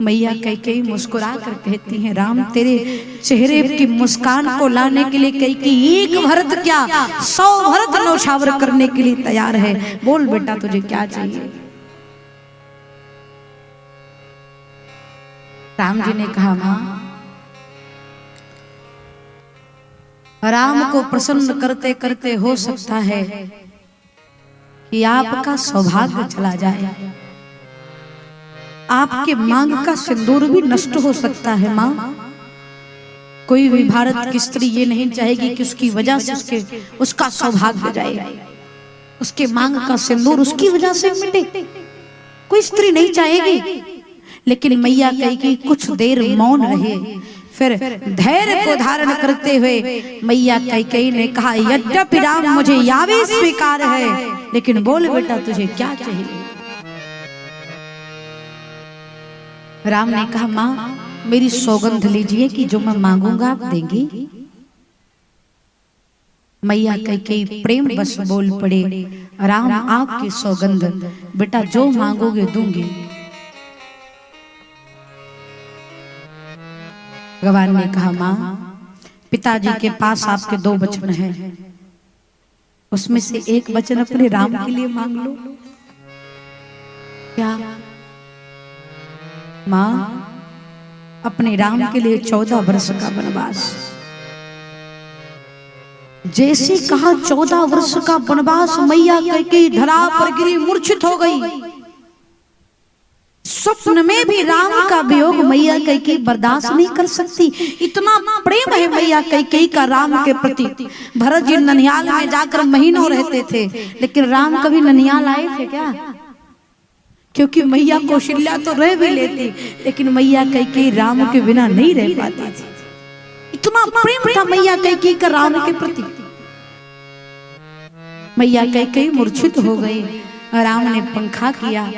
मैया कई मुस्कुरा कर कहती हैं, राम, तेरे चेहरे की मुस्कान को लाने के लिए कई एक भरत क्या 100 भरत नौछावर करने के लिए तैयार है। बोल बेटा, तुझे क्या चाहिए? राम जी ने कहा, मां, राम को प्रसन्न करते करते हो सकता है कि आपका सौभाग्य चला जाए, आपके मांग का सिंदूर भी नष्ट हो सकता है। मां, कोई भी भारत की स्त्री ये नहीं चाहेगी कि उसकी वजह से उसका सौभाग्य जाए, उसके मांग का सिंदूर उसकी वजह से मिटे। कोई स्त्री नहीं चाहेगी। लेकिन मैया कही कुछ देर मौन रहे, फिर धैर्य को धारण करते हुए मैया कई ने कहा, यद्यपि राम मुझे यावे स्वीकार है, लेकिन बोल बेटा, तुझे क्या चाहिए? राम ने कहा, मां, मेरी सौगंध लीजिए कि जो मैं मांगूंगा आप देंगी। मैया कई प्रेम बस बोल पड़े, राम, आपकी सौगंध, बेटा जो मांगोगे दूंगी। भगवान ने कहा, मां, पिताजी के पास आपके 2 वचन हैं, उसमें से एक वचन अपने राम के लिए मांग लो। क्या? मां, अपने राम के लिए 14 वर्ष का वनवास। जैसे कहा 14 वर्ष का वनवास, मैया कई धरा पर गिरी, मूर्छित हो गई। स्वप्न में भी राम का वियोग मैया कई बर्दाश्त नहीं कर सकती। इतना प्रेम है मैया कई का राम के प्रति। भरत जी ननिहाल में जाकर महीनों रहते थे, लेकिन राम कभी ननिहाल आए थे क्या? क्योंकि मैया कौशल्या तो रह भी लेती, लेकिन मैया कई राम के बिना नहीं रह पाती थी। इतना प्रेम था मैया कई का राम के प्रति। मैया कई मूर्छित हो गई। राम ने पंखा किया,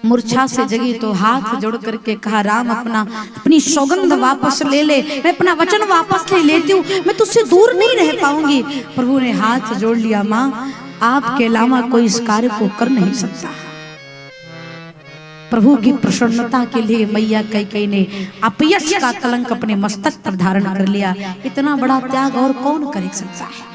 मूर्छा से जगी तो हाथ जोड़ करके कहा, राम, अपनी सौगंध वापस ले ले, मैं अपना वचन वापस ले लेती हूँ, मैं तुझसे दूर नहीं रह पाऊंगी। प्रभु ने हाथ जोड़ लिया, मां, आपके अलावा कोई इस कार्य को कर नहीं सकता। प्रभु की प्रसन्नता के लिए मैया कई ने अपयश का कलंक अपने मस्तक पर धारण कर लिया। इतना बड़ा त्याग और कौन कर सकता है?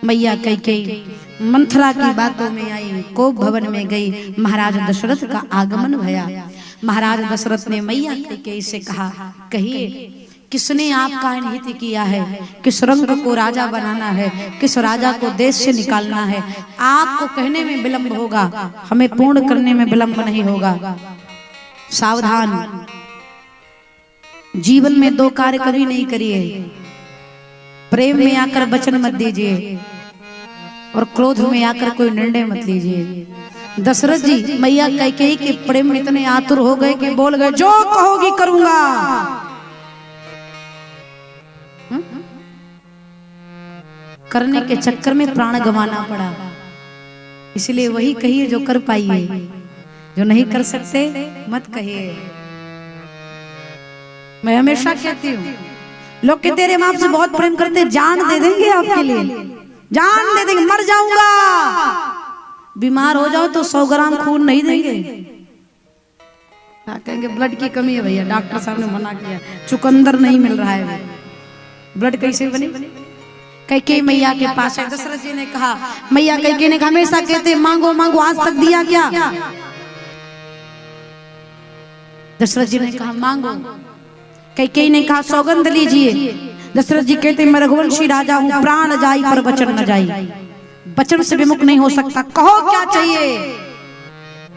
मैया कई मंथरा की बातों में आई, कोप भवन में गई, महाराज दशरथ का आगमन भया। महाराज दशरथ ने मैया कई से कहा, कहिए किसने आपका अनहित किया है? किस रंग को राजा बनाना है? किस राजा को देश से निकालना है? आपको कहने में विलंब होगा, हमें पूर्ण करने में विलंब नहीं होगा। सावधान, जीवन में 2 कार्य कभी नहीं करिए। प्रेम में आकर वचन मत दीजिए और क्रोध में आकर कोई निर्णय मत लीजिए। दशरथ जी मैया कई के प्रेम में इतने आतुर हो गए कि बोल गए, जो कहोगी करूंगा। करने के चक्कर में प्राण गंवाना पड़ा। इसलिए वही कहिए जो कर पाइए, जो नहीं कर सकते मत कहिए। मैं हमेशा कहती हूँ, लोग कहते हैं हम आपसे बहुत प्रेम करते, जान दे देंगे आपके लिए, जान दे देंगे, मर जाऊंगा। बीमार हो जाओ तो 100 ग्राम खून नहीं देंगे। कहेंगे ब्लड की कमी है भैया, डॉक्टर साहब ने मना किया, चुकंदर नहीं मिल रहा है। ब्लड कैसे बने? कैकेयी मैया के पास है। दशरथ जी ने कहा, मैया कैकेयी ने कहा, हमेशा कहते मांगो मांगो, आज तक दिया क्या? दशरथ जी ने कहा मांगो। कैकेयी ने कहा सौगंध लीजिए। दशरथ जी कहते मैं रघुवंशी राजा हूँ, प्राण जाई पर वचन न जाई, वचन से विमुख नहीं हो सकता, कहो क्या चाहिए?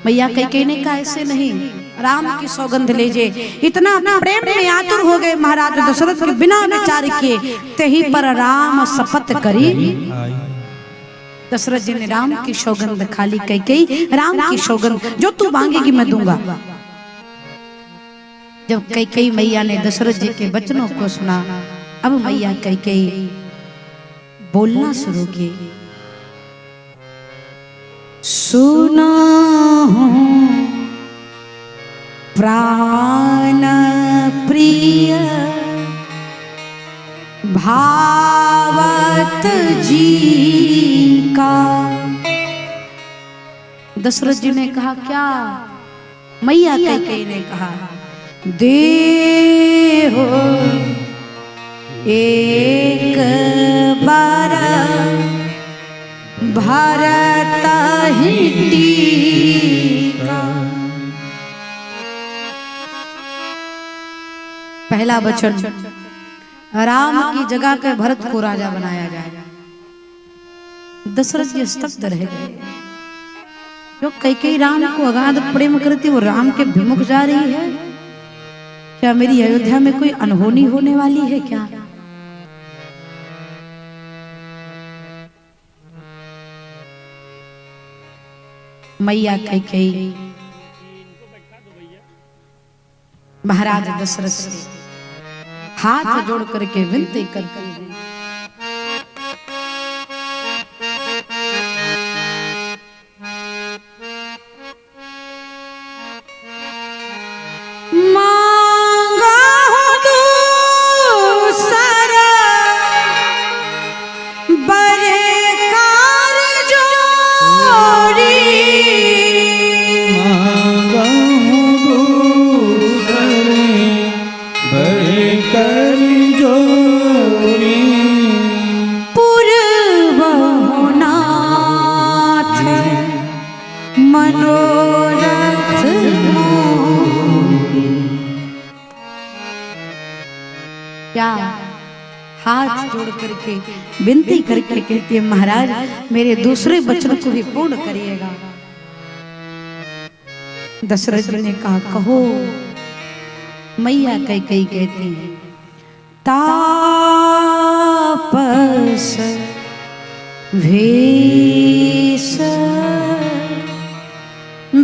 मैया कैकेयी ने कहा ऐसे नहीं, राम की सौगंध लीजिए। इतना प्रेम में आतुर हो गए महाराज दशरथ के, बिना विचार किए तेही पर राम शपथ करी। दशरथ जी ने राम की सौगंध खाली। कैकेयी राम की सौगंध, जो तू मांगेगी मैं दूंगा। जब कैकेयी मैया ने दशरथ जी के वचनों को सुना, अब मैया कैकेयी बोलना शुरू की। सुनो प्राण प्रिय भावत जी का। दशरथ जी ने कहा क्या? मैया कैकेयी ने कहा देहो एक बार भरत ही टीका। पहला वचन, राम की जगह पे भरत को राजा बनाया जाए। दशरथ जी स्तब्ध रह गए। जो कैकेयी राम को अगाध प्रेम करती, वो राम के विमुख जा रही है। क्या मेरी अयोध्या में कोई अनहोनी होने वाली है क्या? मैया कैकेयी महाराज दशरथ से हाथ जोड़ करके विनती करती है, हाथ जोड़ करके विनती करके कहती है महाराज मेरे दूसरे वचन को भी पूर्ण करिएगा। दशरथ जी ने कहा कहो। मैया कैकेयी कहती है तापस भेष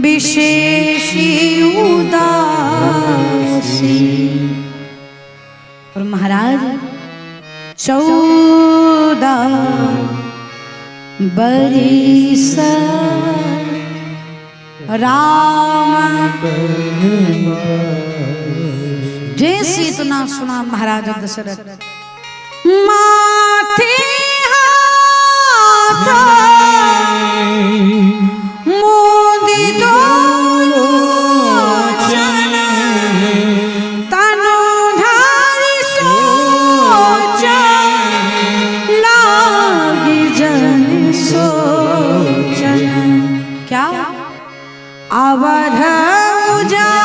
विशेषी उदासी। और महाराज 14 बरिस राम। जैसे इतना सुना महाराज दशरथ माथे हाथ मोदी अवध उजारी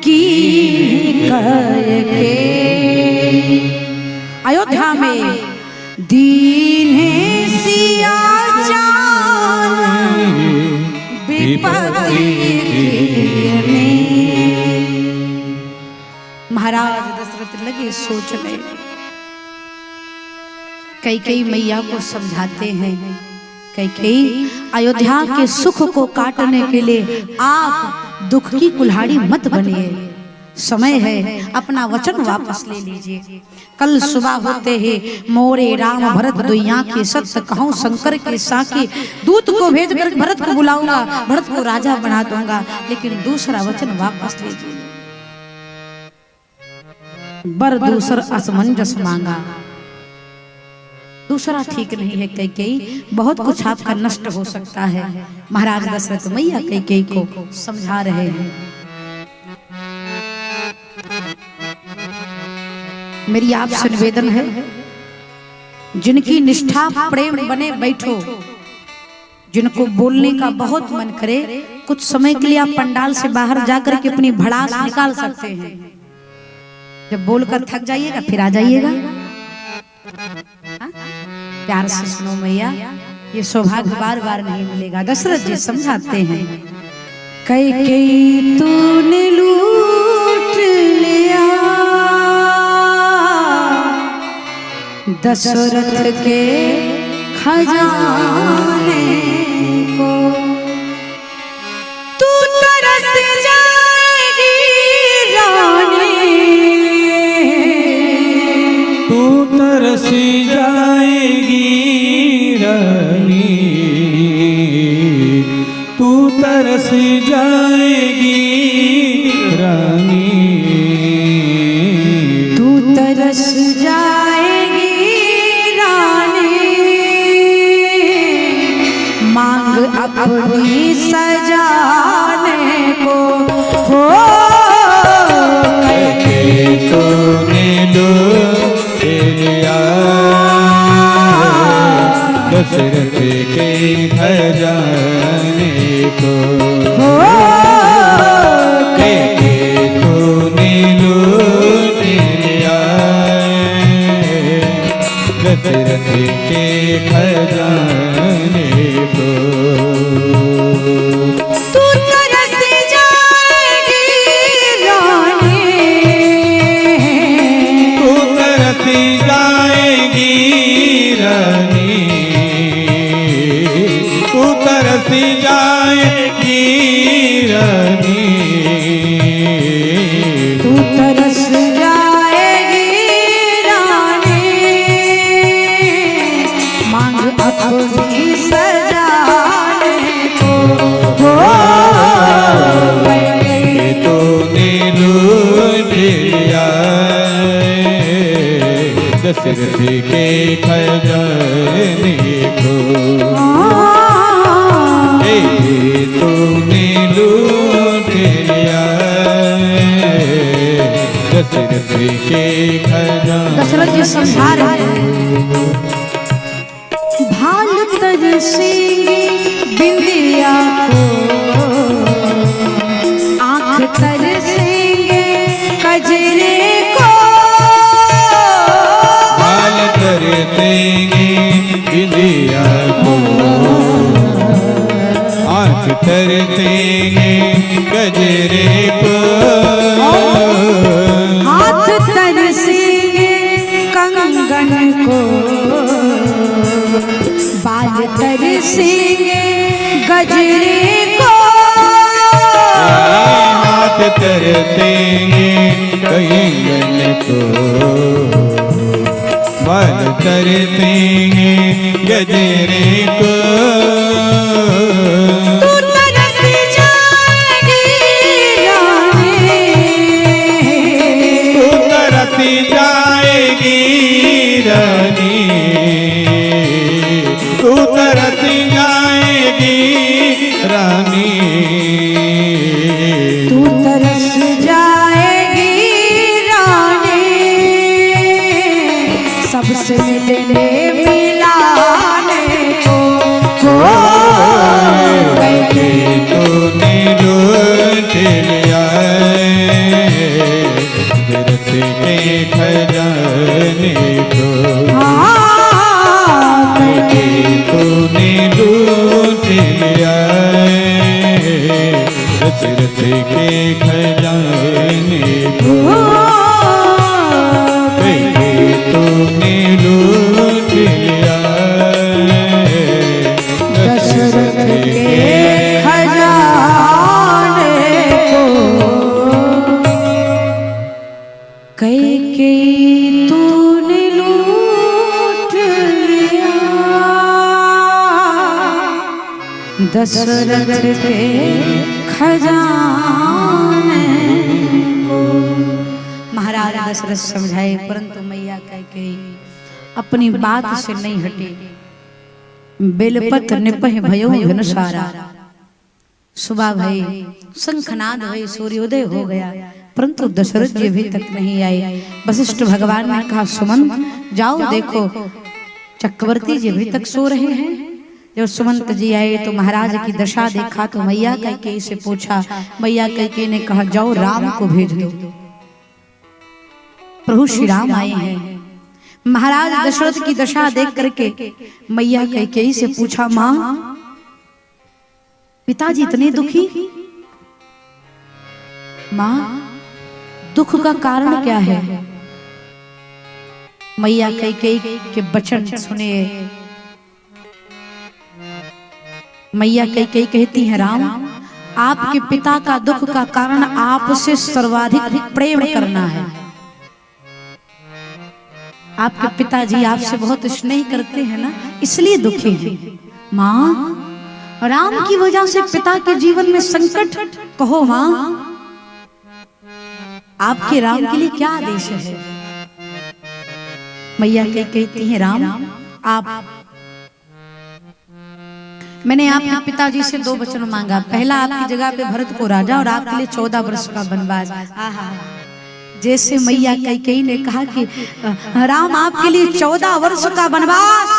की के अयोध्या में दीन्हे सिया जान विपत्ति कीने। महाराज दशरथ लगे सोचने। कैकेयी मैया को समझाते हैं कैकेयी अयोध्या के सुख को काटने के लिए आप दुख की कुल्हाड़ी मत बनिए। समय है अपना वचन वापस ले लीजिए। कल सुबह होते ही मोरे राम भरत दुइया के सत्य कहूं शंकर के साके दूत को भेज कर भरत को बुलाऊंगा, भरत को राजा बना दूंगा, लेकिन दूसरा वचन वापस लीजिए। बर दूसर असमंजस मांगा, दूसरा ठीक नहीं है कैकेयी, बहुत कुछ आपका नष्ट हो सकता है। महाराज दशरथ मैया कैकेयी को समझा रहे हैं। मेरी आपसे निवेदन है, जिनकी निष्ठा प्रेम बने बैठो, जिनको बोलने का बहुत मन करे, कुछ समय के लिए आप पंडाल से बाहर जाकर के अपनी भड़ास निकाल सकते हैं। जब बोलकर थक जाइएगा फिर आ जाइएगा। प्यार से सुनो मैया, ये सौभाग्य बार बार नहीं मिलेगा। दशरथ जी समझाते हैं, कैकेयी तूने लूट लिया दशरथ के खजाने को, तू तरस जाएगी रानी, तू तरस जाएगी रानी, तू तरस जाएगी रानी, तू तरस जाएगी रानी, मांग अपनी सजाने को हो। तूने लूट लिया दशरथ के खजाने को, तूने लूट लिया दशरथ के खजाने को, तू तरस जाएगी रानी, तू तरस जाएगी रानी, तू तरस जाएगी रानी, तू तरस जाएगी रानी, मांग अपनी सजाने को हो। तूने लूट लिया दशरथ के खजाने को, तूने लूट लिया दशरथ के खजाने। दशरथ जी समझा रहे हैं, भाल तरसेंगे बिंदिया को, आँख तरसेंगे कजरे को, भाल तरसेंगे बिंदिया को, आँख तरसेंगे गजरे को, हाथ तरसेंगे कंगन को, बाल तरसेंगे गजरे को, हाथ तरसेंगे कंगन को, बाल तरसेंगे गजरे को, तू तरस जाएगी रानी, तू तरस जाएगी रानी, तू तरस जाएगी रानी, तू तरस जाएगी रानी, सबसे मिलने मिलाने को हो। तूने लूट लिया दशरथ के खजाने को, तूने लूट लिया दशरथ के खजाने को, तूने लूट लिया दशरथ के खजाने को, कैकेयी तूने लूट लिया दशरथ के खजाने को। महाराज दशरथ समझाए, परंतु मैया कैकेयी अपनी बात से नहीं हटी। बेलपत्र निपह भयो घनसारा, सुबह भई, शंखनाद भई, सूर्योदय हो गया, परंतु दशरथ जी अभी तक नहीं आए। वशिष्ठ भगवान ने कहा सुमंत जाओ देखो चक्रवर्ती जी अभी तक सो रहे हैं। जब सुमंत जी आए तो महाराज की दशा देखा तो मैया कैकेयी से पूछा। मैया कैकेयी ने कहा जाओ राम को भेज दो, प्रभु श्री राम आए हैं। महाराज दशरथ की दशा देख करके मैया कैकेयी से पूछा मां पिताजी इतने दुखी, मां दुख का कारण क्या है। मैया कैकेयी के वचन सुने। मैया कैकेयी कहती है राम आपके पिता का दुख का कारण आपसे सर्वाधिक प्रेम करना है। आपके पिताजी आपसे बहुत स्नेह करते हैं ना, इसलिए दुखी हैं। मां राम की वजह से पिता के जीवन में संकट, कहो मां आपके राम के लिए क्या आदेश है। मैया कहती है राम आप, मैंने आपके पिताजी से 2 वचन मांगा। पहला आपकी जगह पे भरत को राजा और आपके लिए 14 वर्ष का वनवास। जैसे मैया कैकेयी ने कहा कि राम आपके लिए 14 वर्ष का वनवास,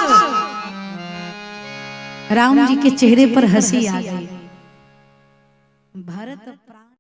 राम जी के चेहरे पर हंसी आ गई। भरत